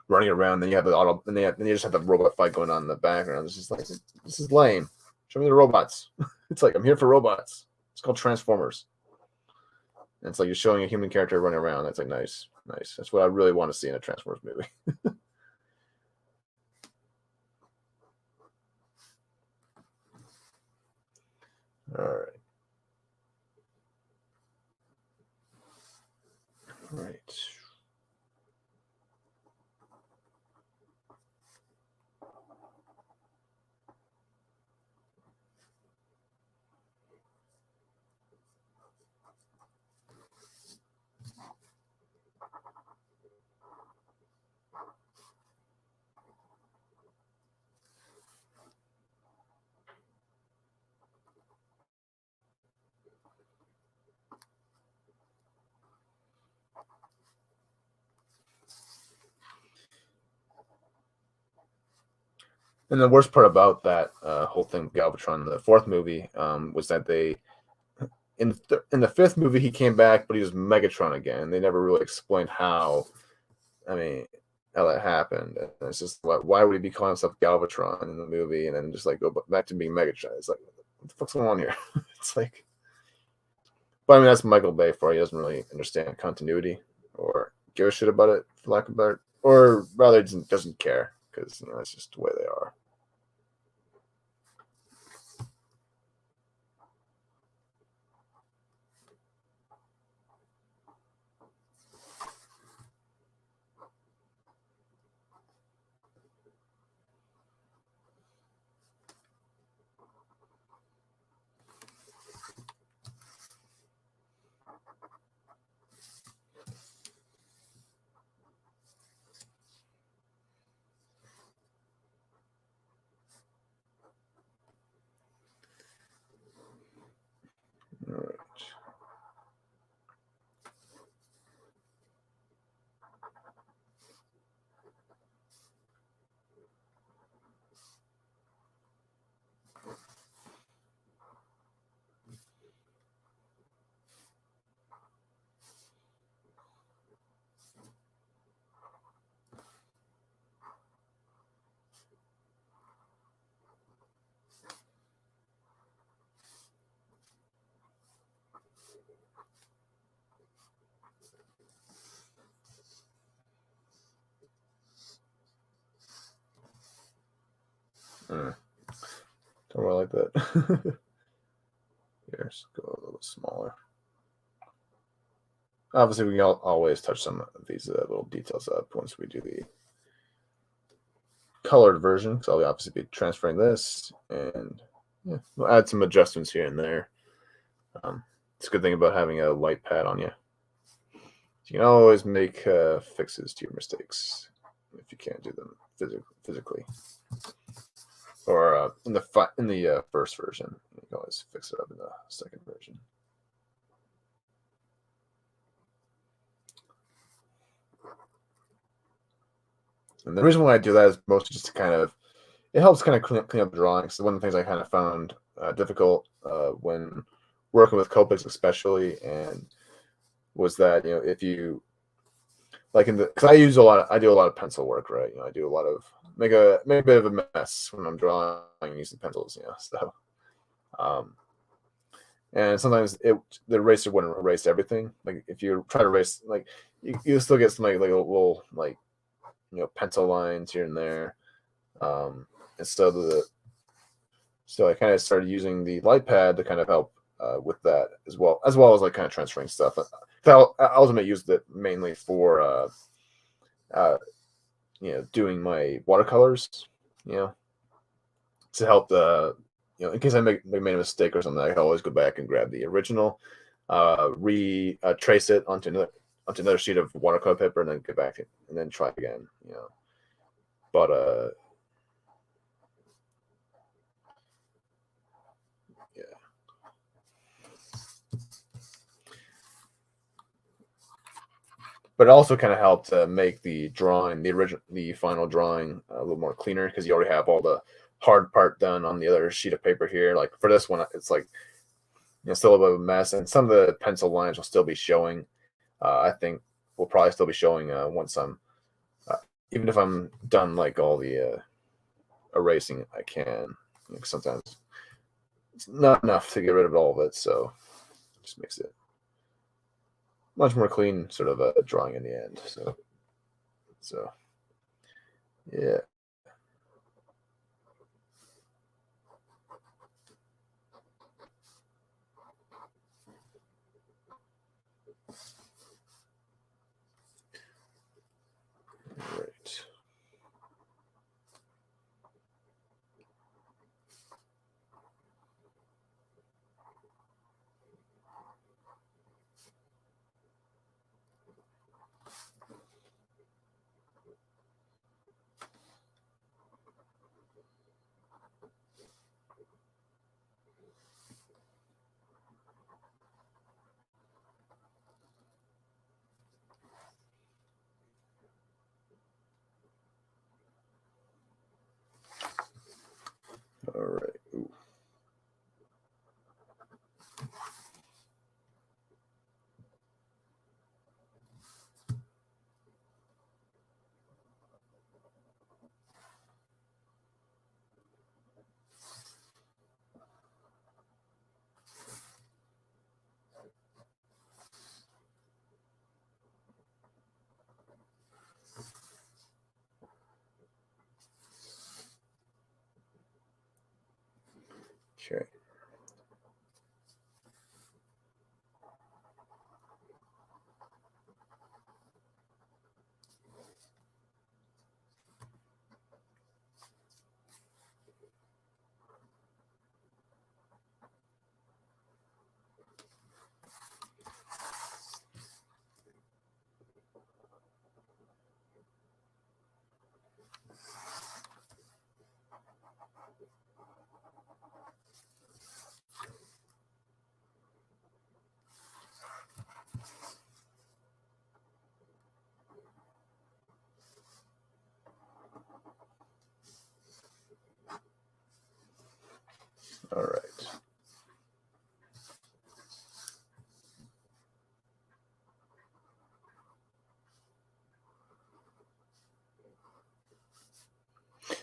running around. Then you have the auto, and then you just have the robot fight going on in the background. It's just like, this is lame. Show me the robots. It's like, I'm here for robots. It's called Transformers. And it's like you're showing a human character running around. That's like nice. That's what I really want to see in a Transformers movie. All right. And the worst part about that whole thing with Galvatron, the fourth movie, was that they, in the fifth movie, he came back, but he was Megatron again. They never really explained how. I mean, how that happened. And it's just like, why would he be calling himself Galvatron in the movie and then just like go back to being Megatron? It's like, what the fuck's going on here? It's like, but I mean, that's Michael Bay for. He doesn't really understand continuity or give a shit about it, for lack of a better, or rather, doesn't care because that's just the way they are. All right. Don't really like that. Here, let's go a little smaller. Obviously, we can always touch some of these little details up once we do the colored version, because I'll obviously be transferring this, and yeah, we'll add some adjustments here and there. It's a good thing about having a light pad on you. You can always make fixes to your mistakes if you can't do them physically. Or in the first version, you can always fix it up in the second version. And the reason why I do that is mostly just to kind of, it helps kind of clean up the drawings. So one of the things I kind of found difficult when working with Copics especially, and was that, you know, if you, like because I do a lot of pencil work, right? You know, I do a lot of, make a bit of a mess when I'm drawing using pencils, you know, so. And sometimes the eraser wouldn't erase everything. Like if you try to erase, like you still get some like little like, you know, pencil lines here and there. And so I kind of started using the light pad to kind of help with that as well as like kind of transferring stuff. I ultimately used it mainly for you know, doing my watercolors, you know, to help the, you know, in case I made a mistake or something, I can always go back and grab the original, trace it onto another sheet of watercolor paper, and then get back and then try again, you know. But yeah. But it also kind of helped make the final drawing a little more cleaner, because you already have all the hard part done on the other sheet of paper here. Like for this one, it's like, you know, still a bit of a mess, and some of the pencil lines will still be showing. I think will probably still be showing once I'm, even if I'm done like all the erasing I can. You know, sometimes it's not enough to get rid of all of it, so it just makes it much more clean sort of a drawing in the end. So yeah. Right. All right. Ooh. Okay. All right.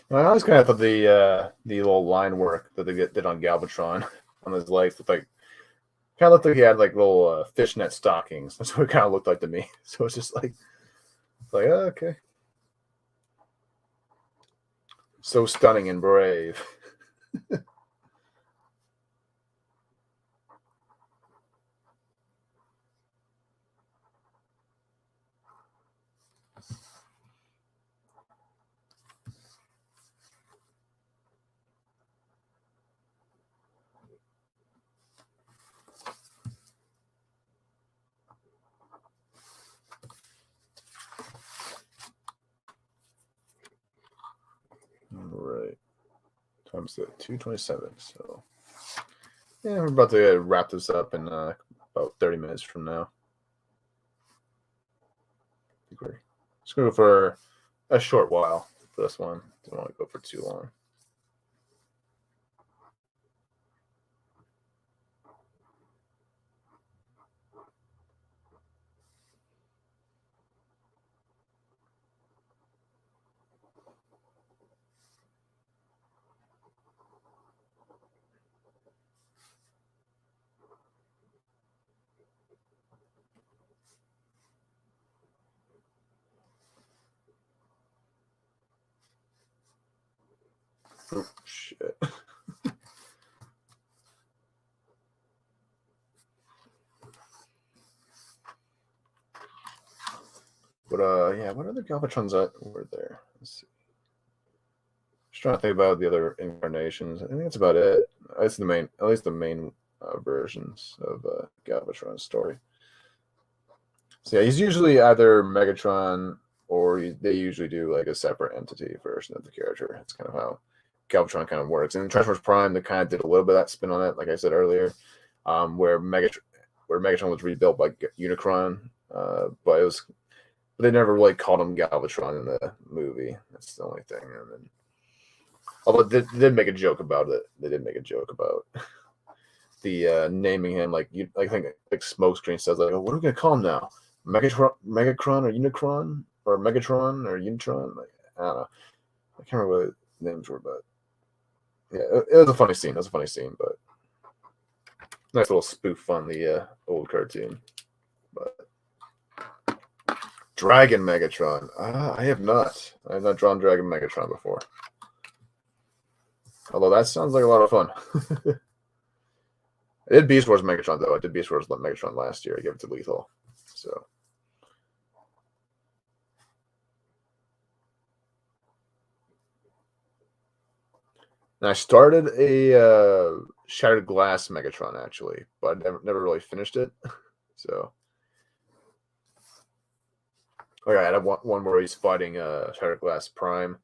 I always kind of thought the little line work that they did on Galvatron on his legs looked like he had like little fishnet stockings. That's what it kind of looked like to me. So it's just like, oh, okay, so stunning and brave. Right. Time's 2:27. So yeah, we're about to wrap this up in about 30 minutes from now. I think we're just gonna go for a short while for this one. Don't want to go for too long. Oh, shit. But yeah, what other Galvatrons were there? Let's see. Just trying to think about the other incarnations. I think that's about it. That's the main, at least the main versions of Galvatron's story. So yeah, he's usually either Megatron or they usually do like a separate entity version of the character. That's kind of how Galvatron kind of works. And in Transformers Prime, they kind of did a little bit of that spin on it, like I said earlier, where Megatron was rebuilt by Unicron, but they never really called him Galvatron in the movie. That's the only thing. And then, although they did make a joke about it. They did make a joke about the naming him, like I think like Smokescreen says, like, oh, what are we gonna call him now? Megatron or Unicron or Megatron or Unitron? Like, I don't know. I can't remember what the names were, but yeah, it was a funny scene. It was a funny scene, but nice little spoof on the old cartoon. But Dragon Megatron. I have not. I have not drawn Dragon Megatron before. Although that sounds like a lot of fun. I did Beast Wars Megatron, though. I did Beast Wars Megatron last year. I gave it to Lethal. So. And I started a Shattered Glass Megatron, actually, but I never really finished it. So. Okay, I had one where he's fighting Shattered Glass Prime.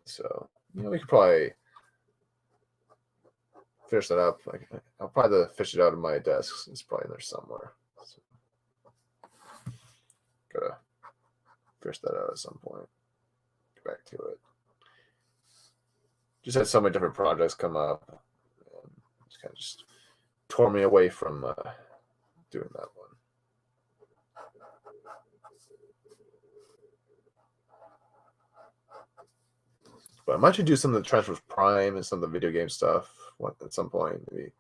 So, we could probably finish that up. I'll probably fish it out of my desk. It's probably in there somewhere. So, gotta fish that out at some point. Get back to it. Just had so many different projects come up. And just kind of tore me away from doing that one. But I might actually do some of the Transformers Prime and some of the video game stuff at some point. Maybe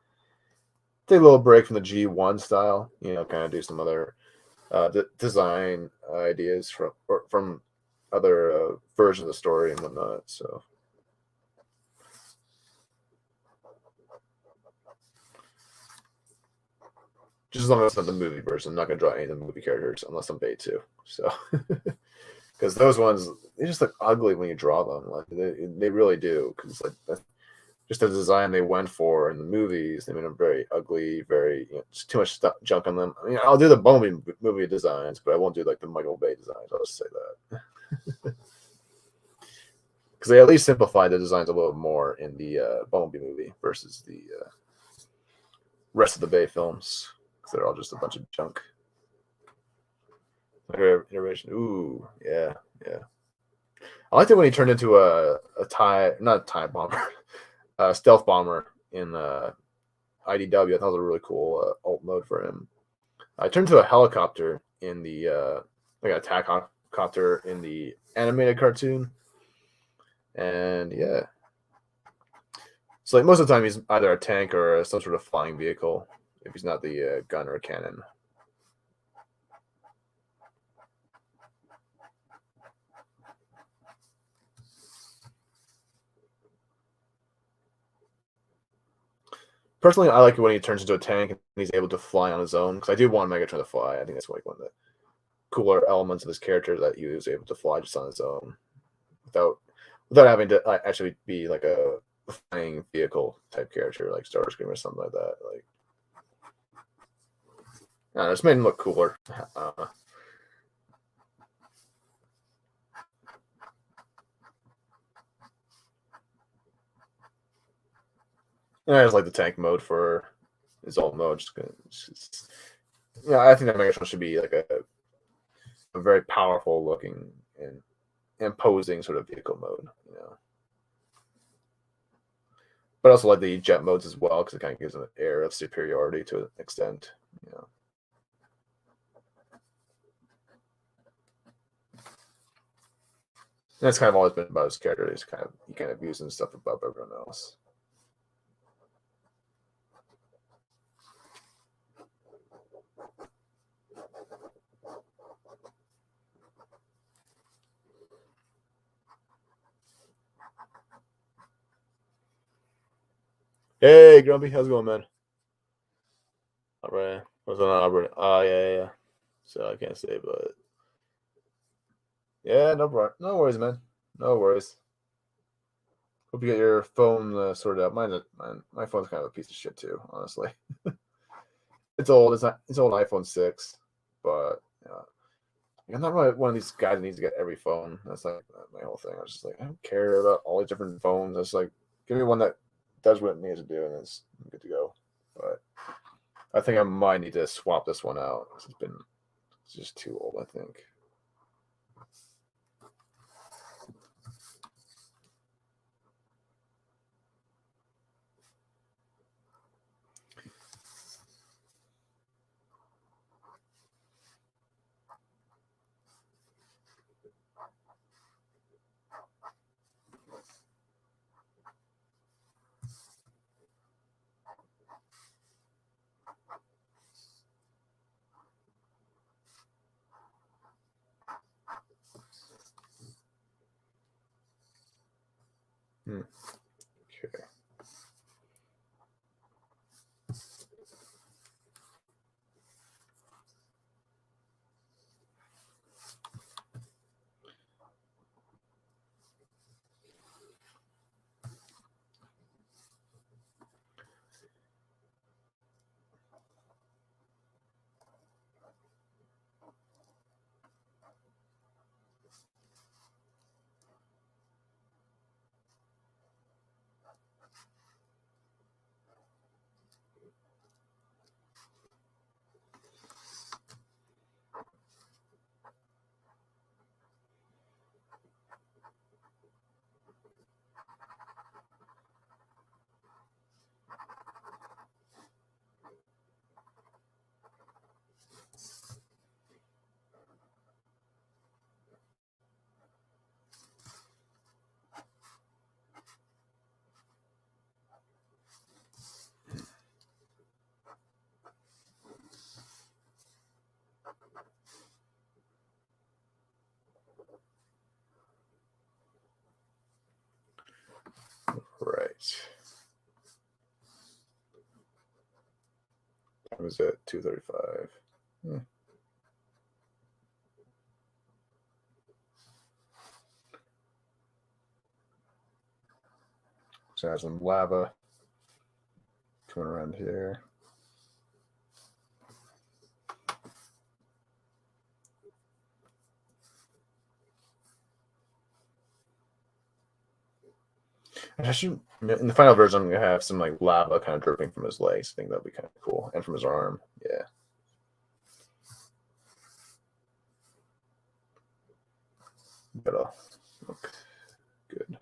take a little break from the G1 style, kind of do some other design ideas from other versions of the story and whatnot. So. Just as long as it's not the movie version, I'm not going to draw any of the movie characters unless I'm paid to. So. Because those ones, they just look ugly when you draw them. Like they really do. Because that's just the design they went for in the movies. They made them very ugly, very just too much junk on them. I mean, I'll do the Bumblebee movie designs, but I won't do like the Michael Bay designs. I'll just say that. Because they at least simplified the designs a little more in the Bumblebee movie versus the rest of the Bay films. Because they're all just a bunch of junk. Iteration. Ooh, yeah. I liked it when he turned into not a TIE bomber, stealth bomber in IDW. I thought it was a really cool alt mode for him. I turned to a helicopter in the like an attack helicopter in the animated cartoon, and yeah. So like most of the time he's either a tank or some sort of flying vehicle if he's not the gun or cannon. Personally, I like it when he turns into a tank and he's able to fly on his own, because I do want Megatron to fly. I think that's like one of the cooler elements of his character, that he was able to fly just on his own without having to actually be like a flying vehicle type character like Starscream or something like that. Like, I don't know, it's made him look cooler. And I just like the tank mode for his alt mode. I think that Megatron should be like a very powerful looking and imposing sort of vehicle mode, But also like the jet modes as well, because it kind of gives an air of superiority to an extent, And that's kind of always been about his character. He kind of views himself above everyone else. Hey, Grumpy, how's it going, man? All right, what's on Auburn? Oh yeah. So I can't say, but yeah, no worries, man. No worries. Hope you get your phone sorted out. My phone's kind of a piece of shit too, honestly. It's old. It's old iPhone 6, but I'm not really one of these guys that needs to get every phone. That's like my whole thing. I was just like, I don't care about all these different phones. It's like, give me one that does what it needs to do, and it's good to go. But I think I might need to swap this one out. It's just too old, I think. Okay. Right. Time is at 2:35. So I have some lava coming around here. Actually, in the final version, I'm gonna have some like lava kind of dripping from his legs. I think that'd be kind of cool, and from his arm. Yeah. That'll look good.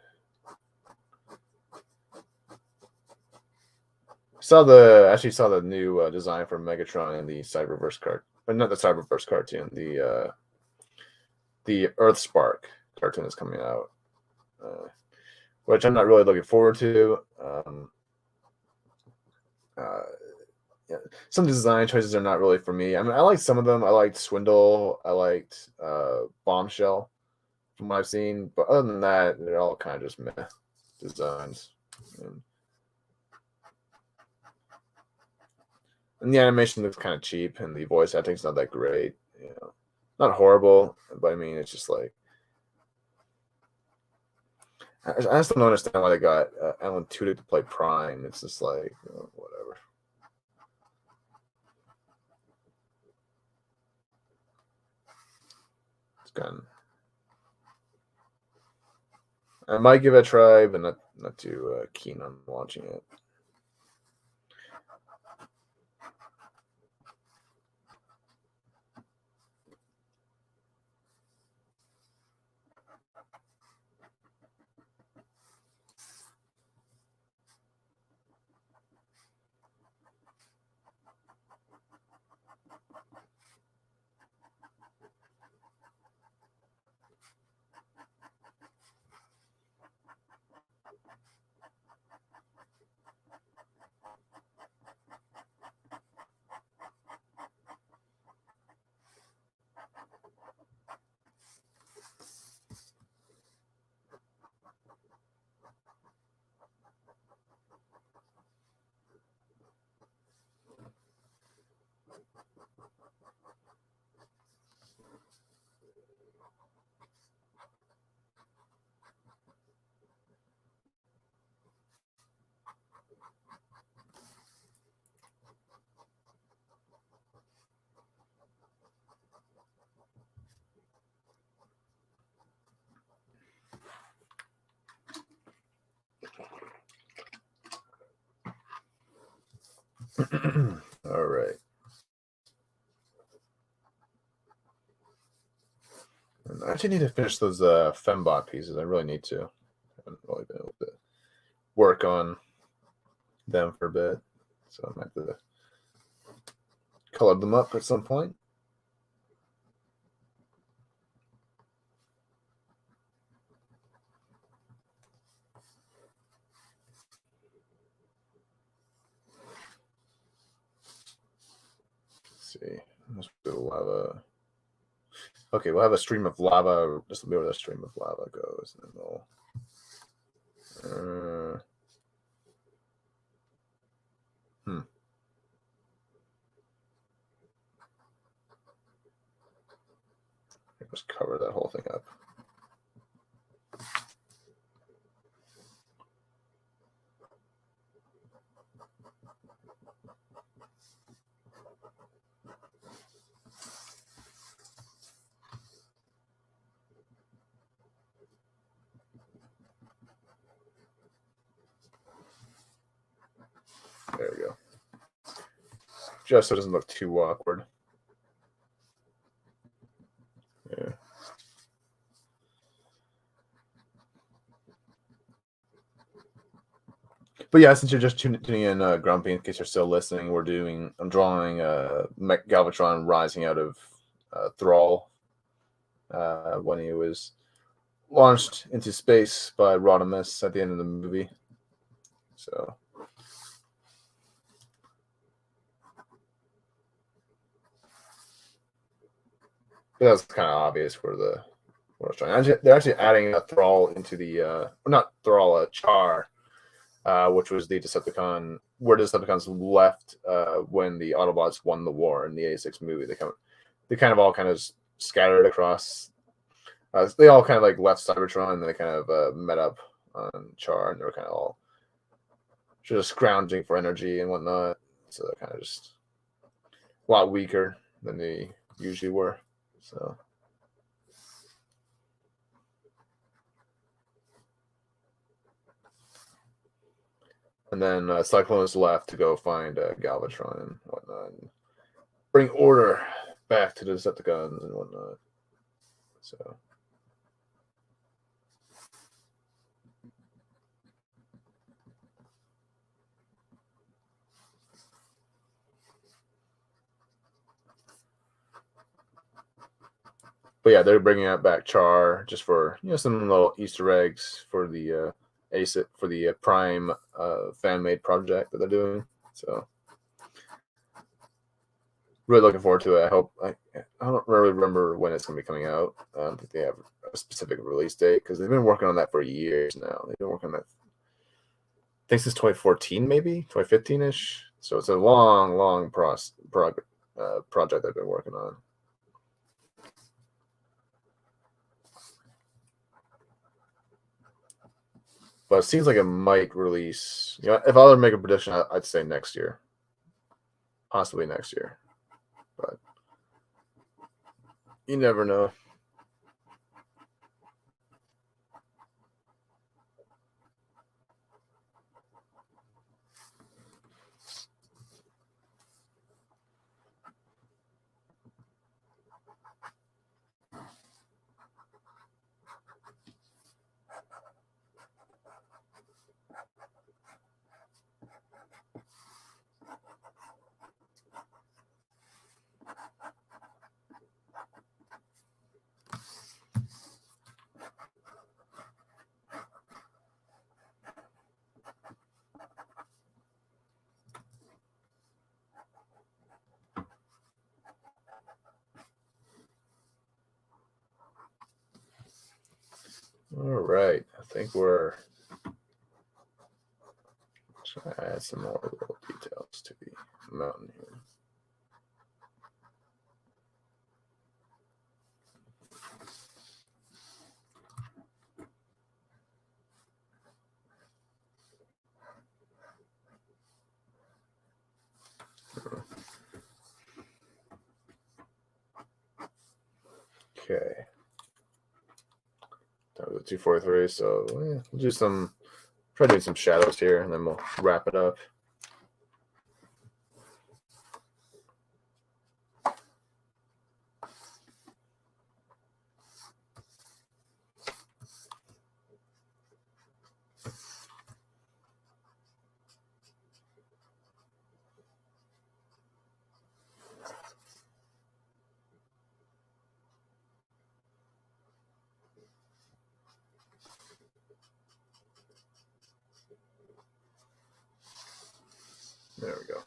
Saw the new design for Megatron in the Cyberverse card, but not the Cyberverse cartoon. The Earth Spark cartoon is coming out, which I'm not really looking forward to. Yeah. Some design choices are not really for me. I mean, I liked some of them. I liked Swindle. I liked Bombshell, from what I've seen. But other than that, they're all kind of just meh designs. And the animation looks kind of cheap, and the voice acting's not that great. Not horrible, but I mean, it's just like I just don't understand why they got Alan Tudyk to play Prime. It's just like whatever. It's kind of, I might give it a try, but not too keen on watching it. All right. And I actually need to finish those Fembot pieces. I really need to. I haven't really been able to work on them for a bit, so I might have to color them up at some point. Let's see. Let's do lava. Okay, we'll have a stream of lava. Just a bit where the stream of lava goes, and then we'll. Just cover that whole thing up. There we go. Just so it doesn't look too awkward. Yeah. But yeah, since you're just tuning in, Grumpy, in case you're still listening, I'm drawing Galvatron rising out of Thrall when he was launched into space by Rodimus at the end of the movie. So. But that's kind of obvious where I was trying. They're actually adding a Thrall into the, not Thrall, Char, which was the Decepticon, where Decepticons left when the Autobots won the war in the 86 movie. They kind of scattered across. They all kind of like left Cybertron, and then they kind of met up on Char, and they were kind of all just scrounging for energy and whatnot. So they're kind of just a lot weaker than they usually were. So. And then Cyclone is left to go find Galvatron and whatnot, and bring order back to the Decepticons and whatnot. So. But yeah, they're bringing out back Char just for some little Easter eggs for the Prime fan made project that they're doing. So really looking forward to it. I don't really remember when it's going to be coming out. I don't think they have a specific release date because they've been working on that for years now. They've been working on that, I think, since 2014, maybe 2015-ish. So it's a long project they've been working on. But it seems like it might release. If I were to make a prediction, I'd say next year, possibly next year. But you never know. All right, I think we're trying to add some more little details to the mountain here. Okay. That was 243, so we'll do try doing some shadows here, and then we'll wrap it up. There we go.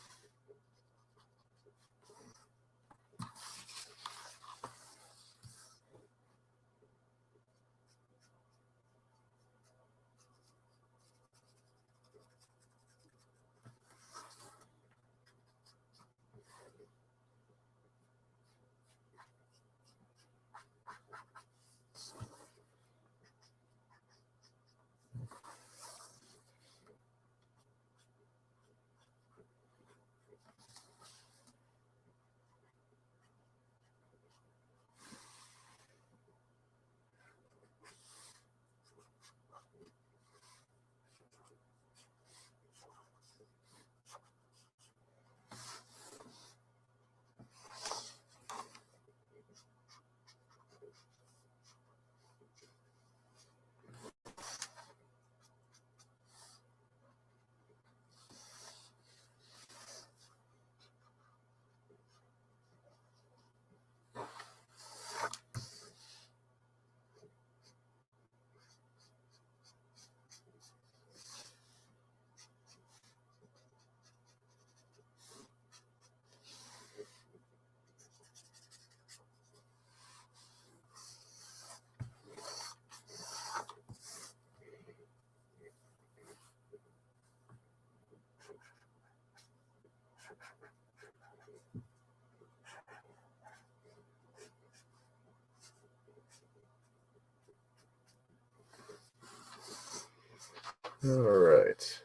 All right.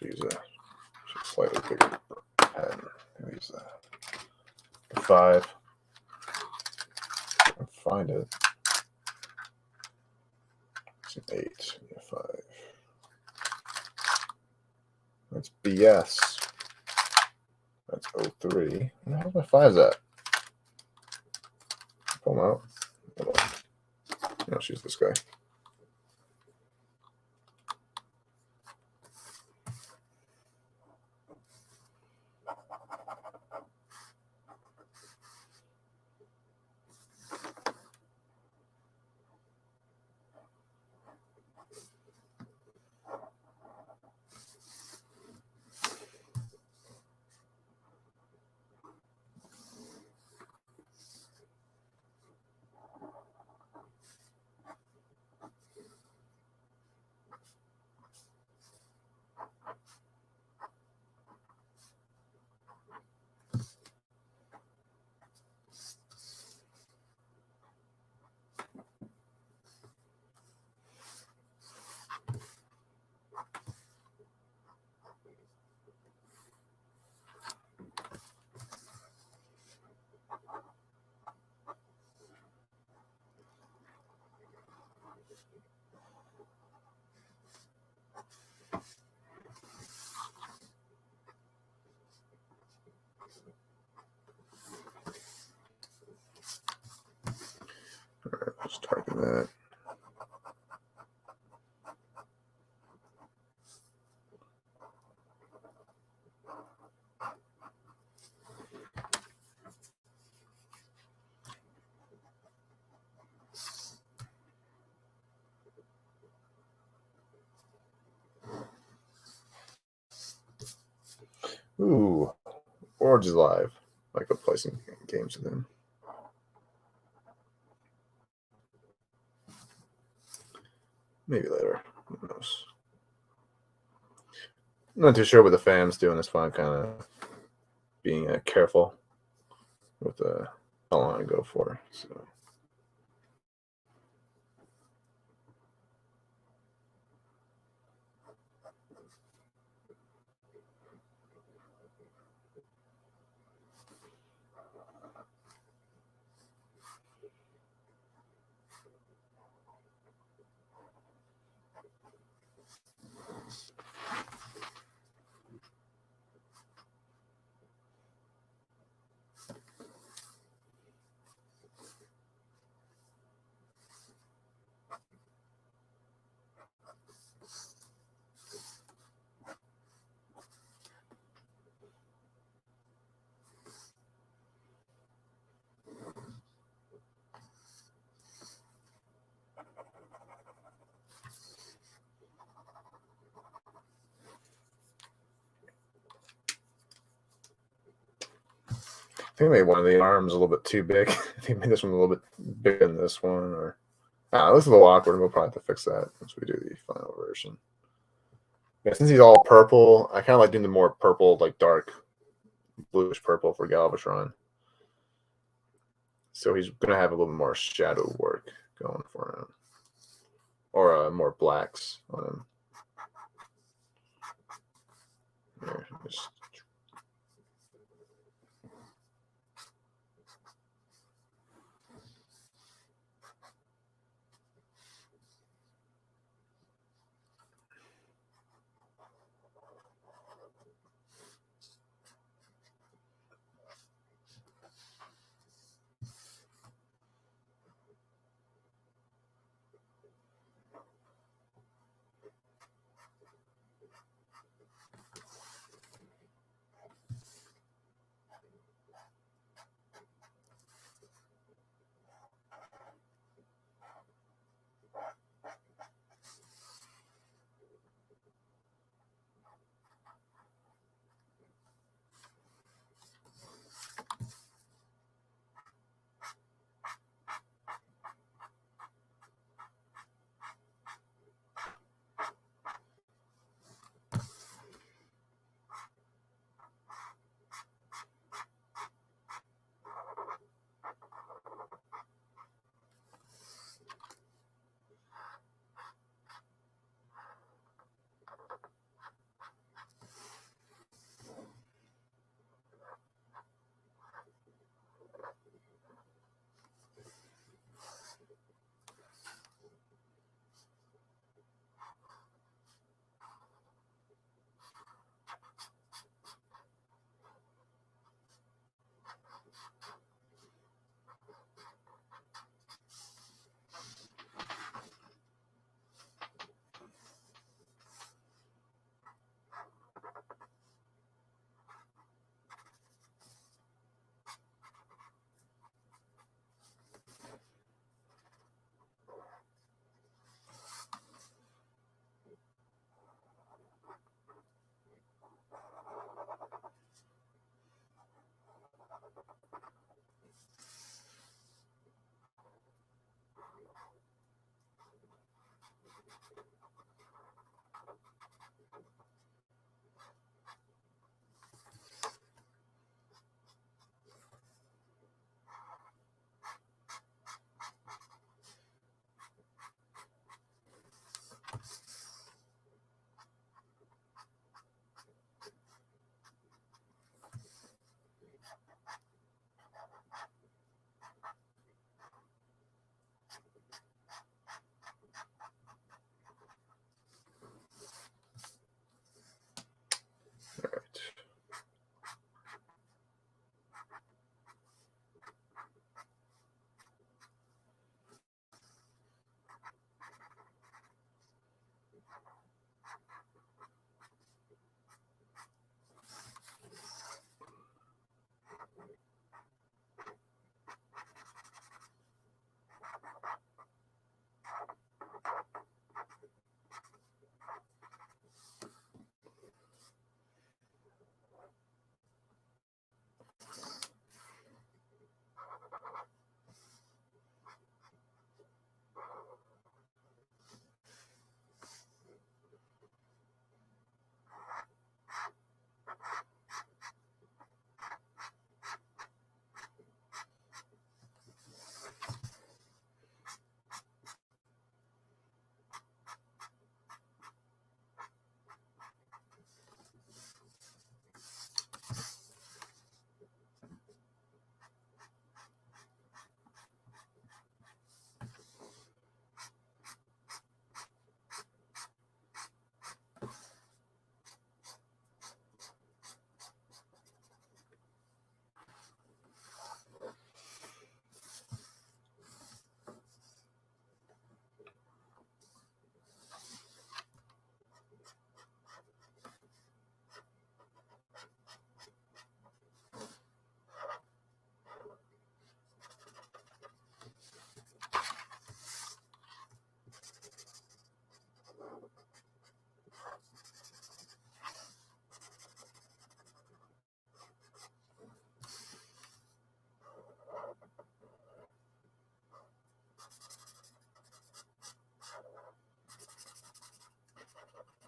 Use a slightly bigger pen. Use a 5. I'll find it. It's an 8. Yeah, 5. That's BS. That's 03. How's my 5s at? Pull them out. Hold on. Let's use this guy. All right, let's target that. Ooh, Orange is live. I like play some games with him. Maybe later. Who knows? I'm not too sure what the fam's doing this fun, kind of being careful with how long I go for. So. think I made one of the arms a little bit too big. I think I made this one a little bit bigger than this one. Or it looks a little awkward. We'll probably have to fix that once we do the final version. Yeah, since he's all purple, I kind of like doing the more purple, like dark bluish purple for Galvatron. So he's going to have a little more shadow work going for him. Or more blacks on him. Here, just...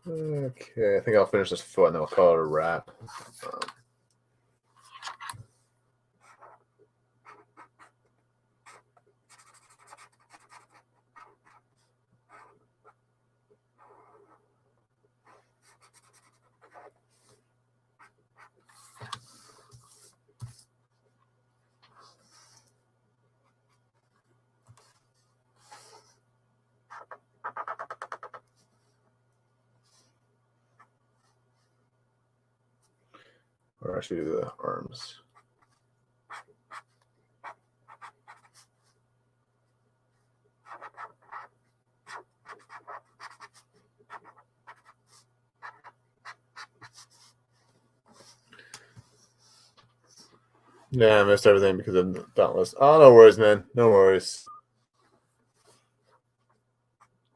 Okay, I think I'll finish this foot and then I'll call it a wrap. Or I should do the arms. Yeah, I missed everything because of Dauntless. Oh, no worries, man. No worries.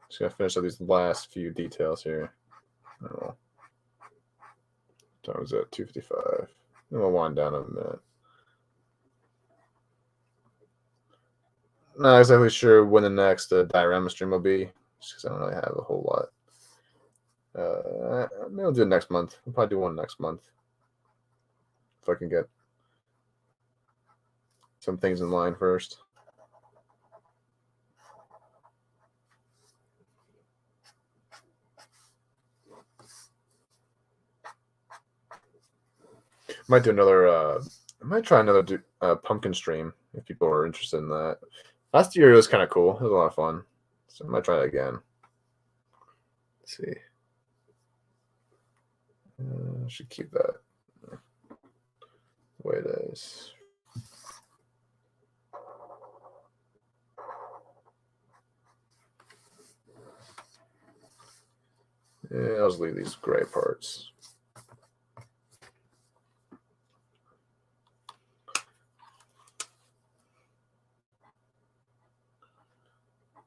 Just gonna finish up these last few details here. I don't know. Time was at 2:55. Then we'll wind down in a minute. Not exactly sure when the next diorama stream will be, just because I don't really have a whole lot. Maybe I'll do it next month. I'll probably do one next month if I can get some things in line first. Might do another. I might try another pumpkin stream if people are interested in that. Last year it was kind of cool. It was a lot of fun, so I might try it again. Let's see. I should keep that the way it is. Yeah, I'll just leave these gray parts.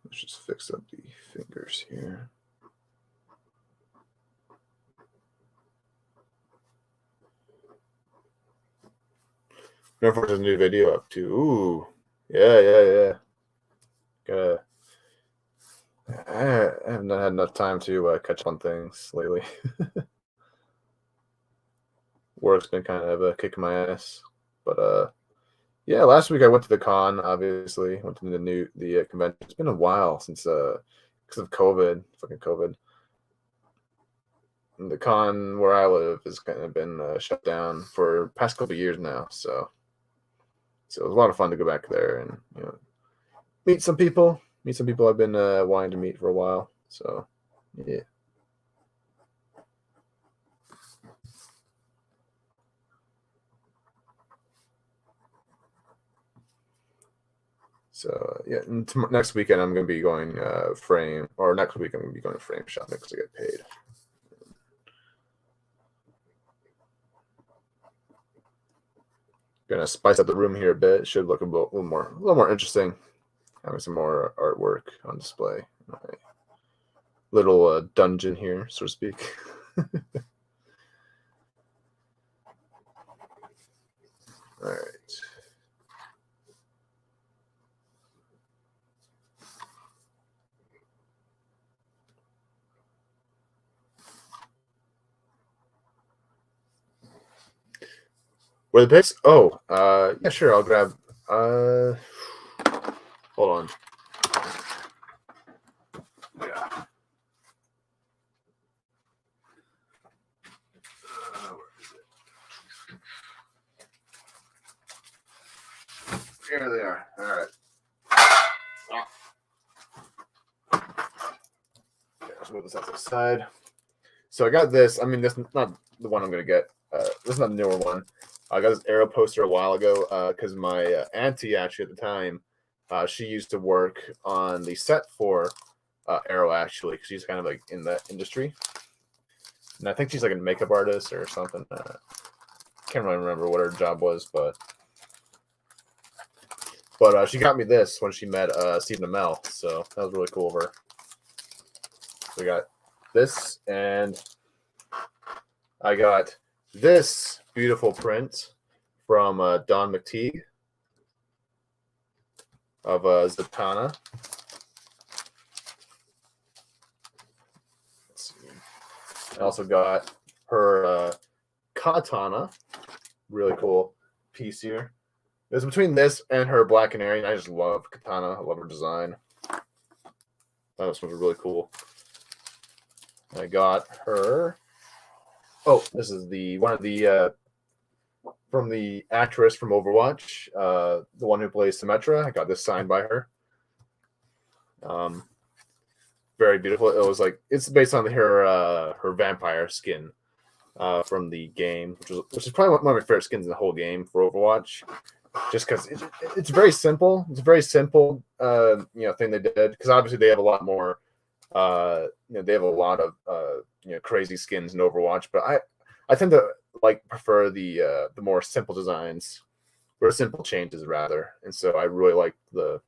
Let's just fix up the fingers here. Don't forget there's a new video up too. Ooh, yeah. I have not had enough time to catch up on things lately. Work's been kind of kicking my ass, but yeah. Last week I went to the con. Obviously, went to the convention. It's been a while since because of COVID, fucking COVID. And the con where I live has kind of been shut down for past couple of years now. So it was a lot of fun to go back there and meet some people. Meet some people I've been wanting to meet for a while. So yeah. So yeah, and next weekend I'm going to be going frame, or next week I'm going to be going to frame shopping because I get paid. Gonna spice up the room here a bit. Should look a little more interesting. Having some more artwork on display. My little dungeon here, so to speak. All right. Where the picks? Oh, yeah, sure. I'll grab. Hold on. Yeah. Here they are. All right. Okay, let's move this out to the side. So I got this. I mean, this is not the one I'm gonna get. This is not the newer one. I got this Arrow poster a while ago because my auntie actually at the time, she used to work on the set for Arrow actually because she's kind of like in that industry, and I think she's like a makeup artist or something. Can't really remember what her job was, but she got me this when she met Stephen Amell, so that was really cool of her. We got this, and I got this beautiful print from Don McTeague of Zatanna. Let's see. I also got her katana, really cool piece here. It was between this and her Black Canary, and I just love katana. I love her design. I thought this one was really cool. I got her. Oh, this is one of the from the actress from Overwatch, the one who plays Symmetra. I got this signed by her. Very beautiful. It was like it's based on her vampire skin from the game, which is probably one of my favorite skins in the whole game for Overwatch. Just because it's very simple. It's a very simple thing they did, because obviously they have a lot more. They have a lot of crazy skins in Overwatch, but I tend to prefer the more simple designs, or simple changes rather. And so I really like the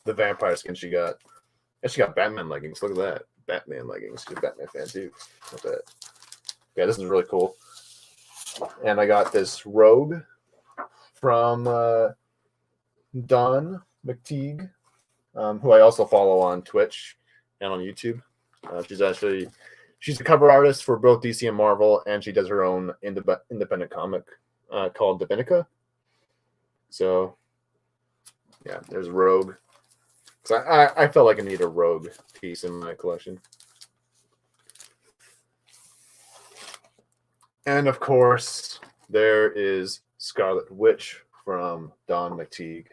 vampire skin she got. And she got Batman leggings. Look at that. Batman leggings. She's a Batman fan too. Look at that. Yeah, this is really cool. And I got this Rogue from Dawn McTeague, who I also follow on Twitch and on YouTube. She's a cover artist for both DC and Marvel, and she does her own independent comic called Divinica. So, yeah, there's Rogue. So I felt like I need a Rogue piece in my collection. And of course, there is Scarlet Witch from Dawn McTeague.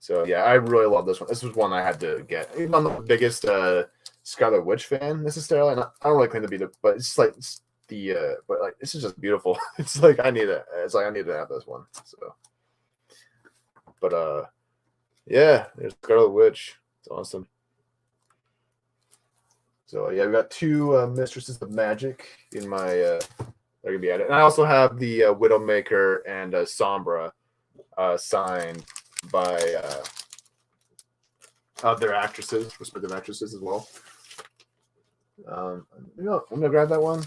So yeah, I really love this one. This was one I had to get. Even I'm the biggest Scarlet Witch fan necessarily, and I don't really claim to be but it's like this is just beautiful. It's like I need to have this one. So, but yeah, there's Scarlet Witch. It's awesome. So yeah, we got two Mistresses of Magic in my. They're gonna be added, and I also have the Widowmaker and Sombra signed by their actresses, respective actresses as well. I'm gonna grab that one.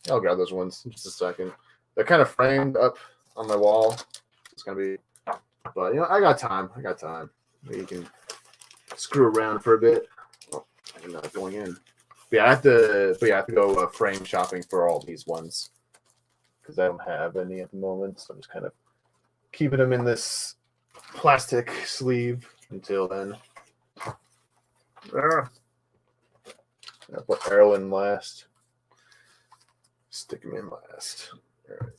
I'll grab those ones in just a second. They're kind of framed up on my wall. It's gonna be, but I got time. Maybe you can screw around for a bit. Oh, I'm not going in. But yeah, I have to go frame shopping for all these ones because I don't have any at the moment. So I'm just kind of keeping them in this plastic sleeve until then. I'll put Arrow in last. Stick him in last. All right.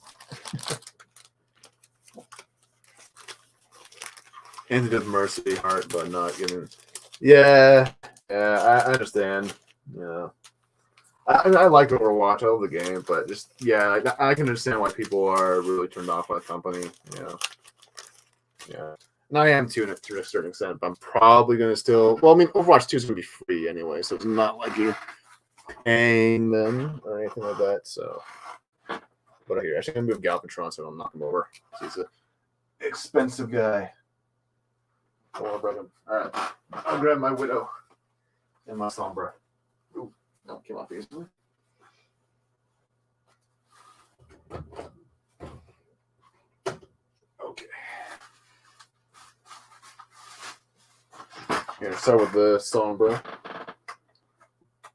Ended of Mercy Heart, but not giving. Yeah, I understand. I like Overwatch. I love the game, but just I can understand why people are really turned off by the company. Yeah, and I am too to a certain extent, but I'm probably gonna still. Well, I mean, Overwatch 2 is gonna be free anyway, so it's not like you're paying them or anything like that. So, but here, actually, I'm gonna move Galvatron so I don't knock him over. He's an expensive guy. I want to break him. All right, I'll grab my Widow and my Sombra. Ooh, no, came off easily. Okay. Here, start with the Sombra,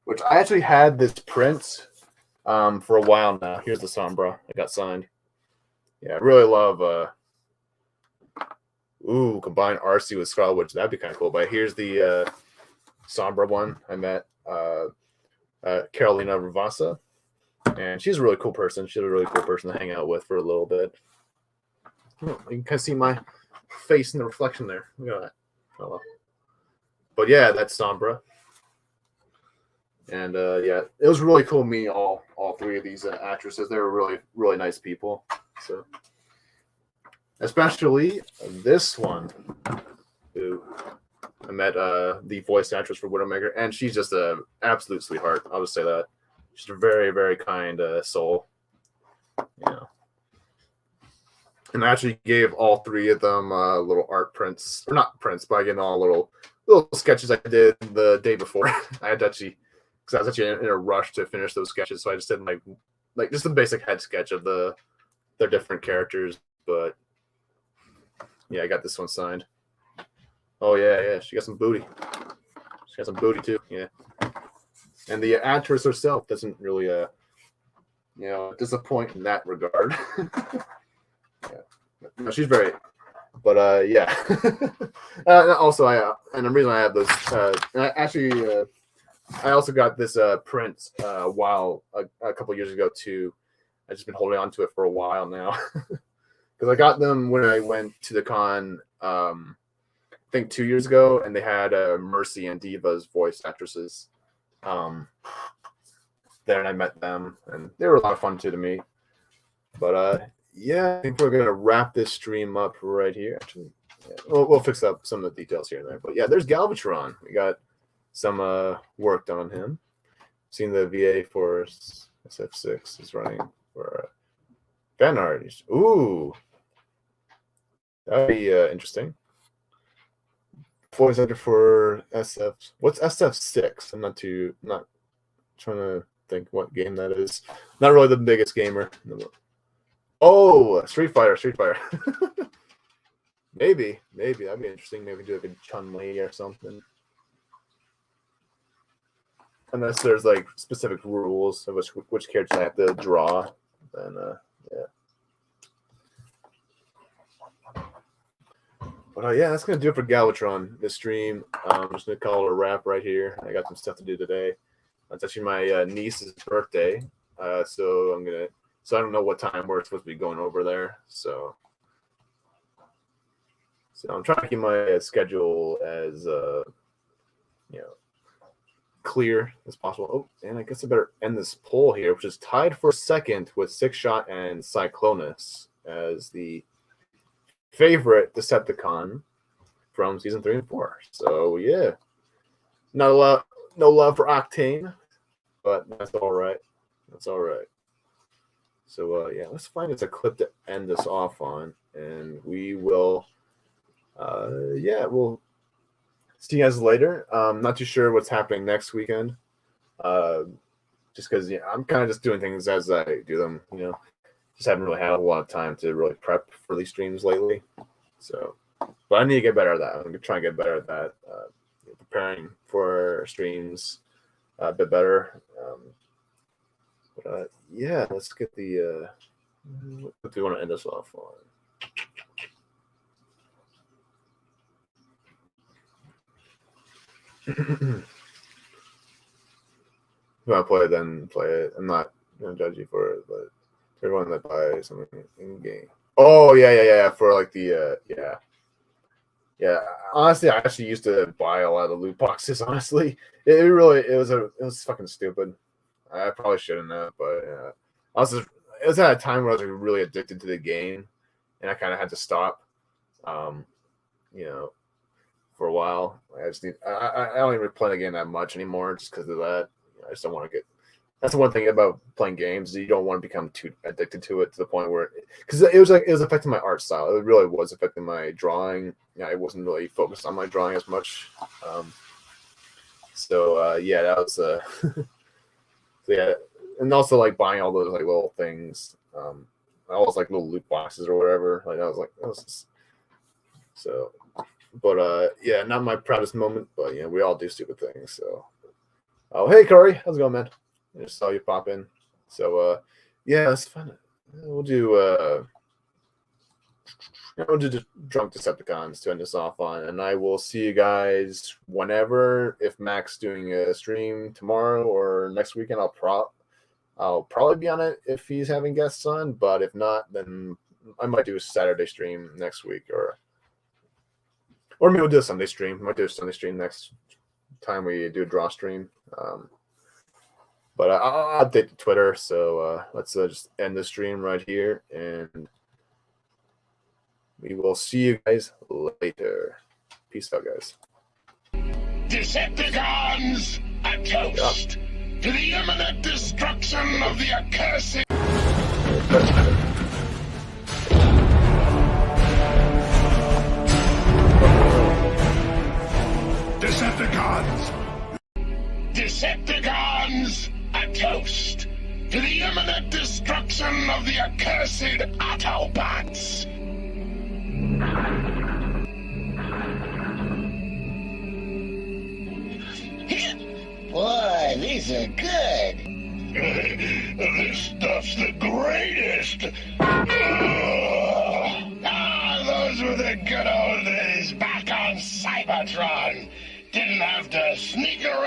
which I actually had this print for a while now. Here's the Sombra. I got signed. Yeah, I really love. Combine RC with Scarlet Witch. That'd be kind of cool. But here's the Sombra one. I met Carolina Ravassa, and she's a really cool person. She's a really cool person to hang out with for a little bit. You can kind of see my face in the reflection there. Look at that. Oh, well. But yeah, that's Sombra. And yeah, it was really cool meeting all three of these actresses. They were really, really nice people. So, especially this one, who I met the voice actress for Widowmaker, and she's just an absolute sweetheart. I'll just say that. She's a very, very kind soul. And I actually gave all three of them little art prints, or not prints, but I gave them all little sketches I did the day before. I had to actually, because I was actually in a rush to finish those sketches, so I just did like just a basic head sketch of their different characters. But yeah, I got this one signed. Oh yeah, she got some booty. She got some booty too. Yeah. And the actress herself doesn't really, disappoint in that regard. Yeah, no, she's very. But yeah. Also, and the reason I have those, I also got this print a couple years ago too. I've just been holding on to it for a while now because I got them when I went to the con. I think 2 years ago, and they had Mercy and Diva's voice actresses. There, and I met them, and they were a lot of fun too to me. But yeah, I think we're gonna wrap this stream up right here. Actually, yeah, we'll fix up some of the details here and there. But yeah, there's Galvatron. We got some work done on him. Seen the VA for SF6 is running for fan art. Ooh, that'd be interesting. Voice actor for SF. What's SF6? I'm not trying to think what game that is. Not really the biggest gamer. Oh, Street Fighter. Maybe that'd be interesting. Maybe do like a Chun-Li or something. Unless there's like specific rules of which characters I have to draw, then yeah. But yeah, that's gonna do it for Galvatron this stream. I'm just gonna call it a wrap right here. I got some stuff to do today. It's actually my niece's birthday, so I don't know what time we're supposed to be going over there. So I'm trying to keep my schedule as clear as possible. Oh, and I guess I better end this poll here, which is tied for second with Six Shot and Cyclonus as the favorite Decepticon from season 3 and 4. So yeah, no love for Octane, but that's all right. So yeah, let's find us a clip to end this off on, and we will we'll see you guys later. Not too sure what's happening next weekend, just because I'm kind of just doing things as I do them. Just haven't really had a lot of time to really prep for these streams lately. So, but I need to get better at that. I'm gonna try and get better at that, preparing for streams a bit better. Yeah, let's get the. What do we want to end this off on? If you want to play it, then play it. I'm not going to judge you for it, but everyone that buys something in game. Oh, yeah. For like the, yeah. Honestly, I actually used to buy a lot of the loot boxes, honestly. It was fucking stupid. I probably shouldn't have, but it was at a time where I was really addicted to the game, and I kind of had to stop, for a while. I don't even play the game that much anymore just because of that. I just don't want to get. That's the one thing about playing games is you don't want to become too addicted to it to the point where, because it was affecting my art style. It really was affecting my drawing. I wasn't really focused on my drawing as much. That was yeah, and also like buying all those like little things, all those like little loot boxes or whatever. Like I was like, so. But yeah, not my proudest moment. But we all do stupid things. So, oh hey Corey, how's it going, man? I just saw you pop in. So yeah, it's fun. We'll do just drunk Decepticons to end this off on, and I will see you guys whenever. If Mac's doing a stream tomorrow or next weekend, I'll probably be on it if he's having guests on. But if not, then I might do a Saturday stream next week, or maybe we'll do a Sunday stream. Might do a Sunday stream next time we do a draw stream. But I'll update the Twitter. So let's just end the stream right here, and we will see you guys later. Peace out, guys. Decepticons, a toast to the imminent destruction of the accursed. Decepticons, a toast to the imminent destruction of the accursed Autobots. Boy, these These are good. This stuff's the greatest. Those were the good old days back on Cybertron. Didn't have to sneak around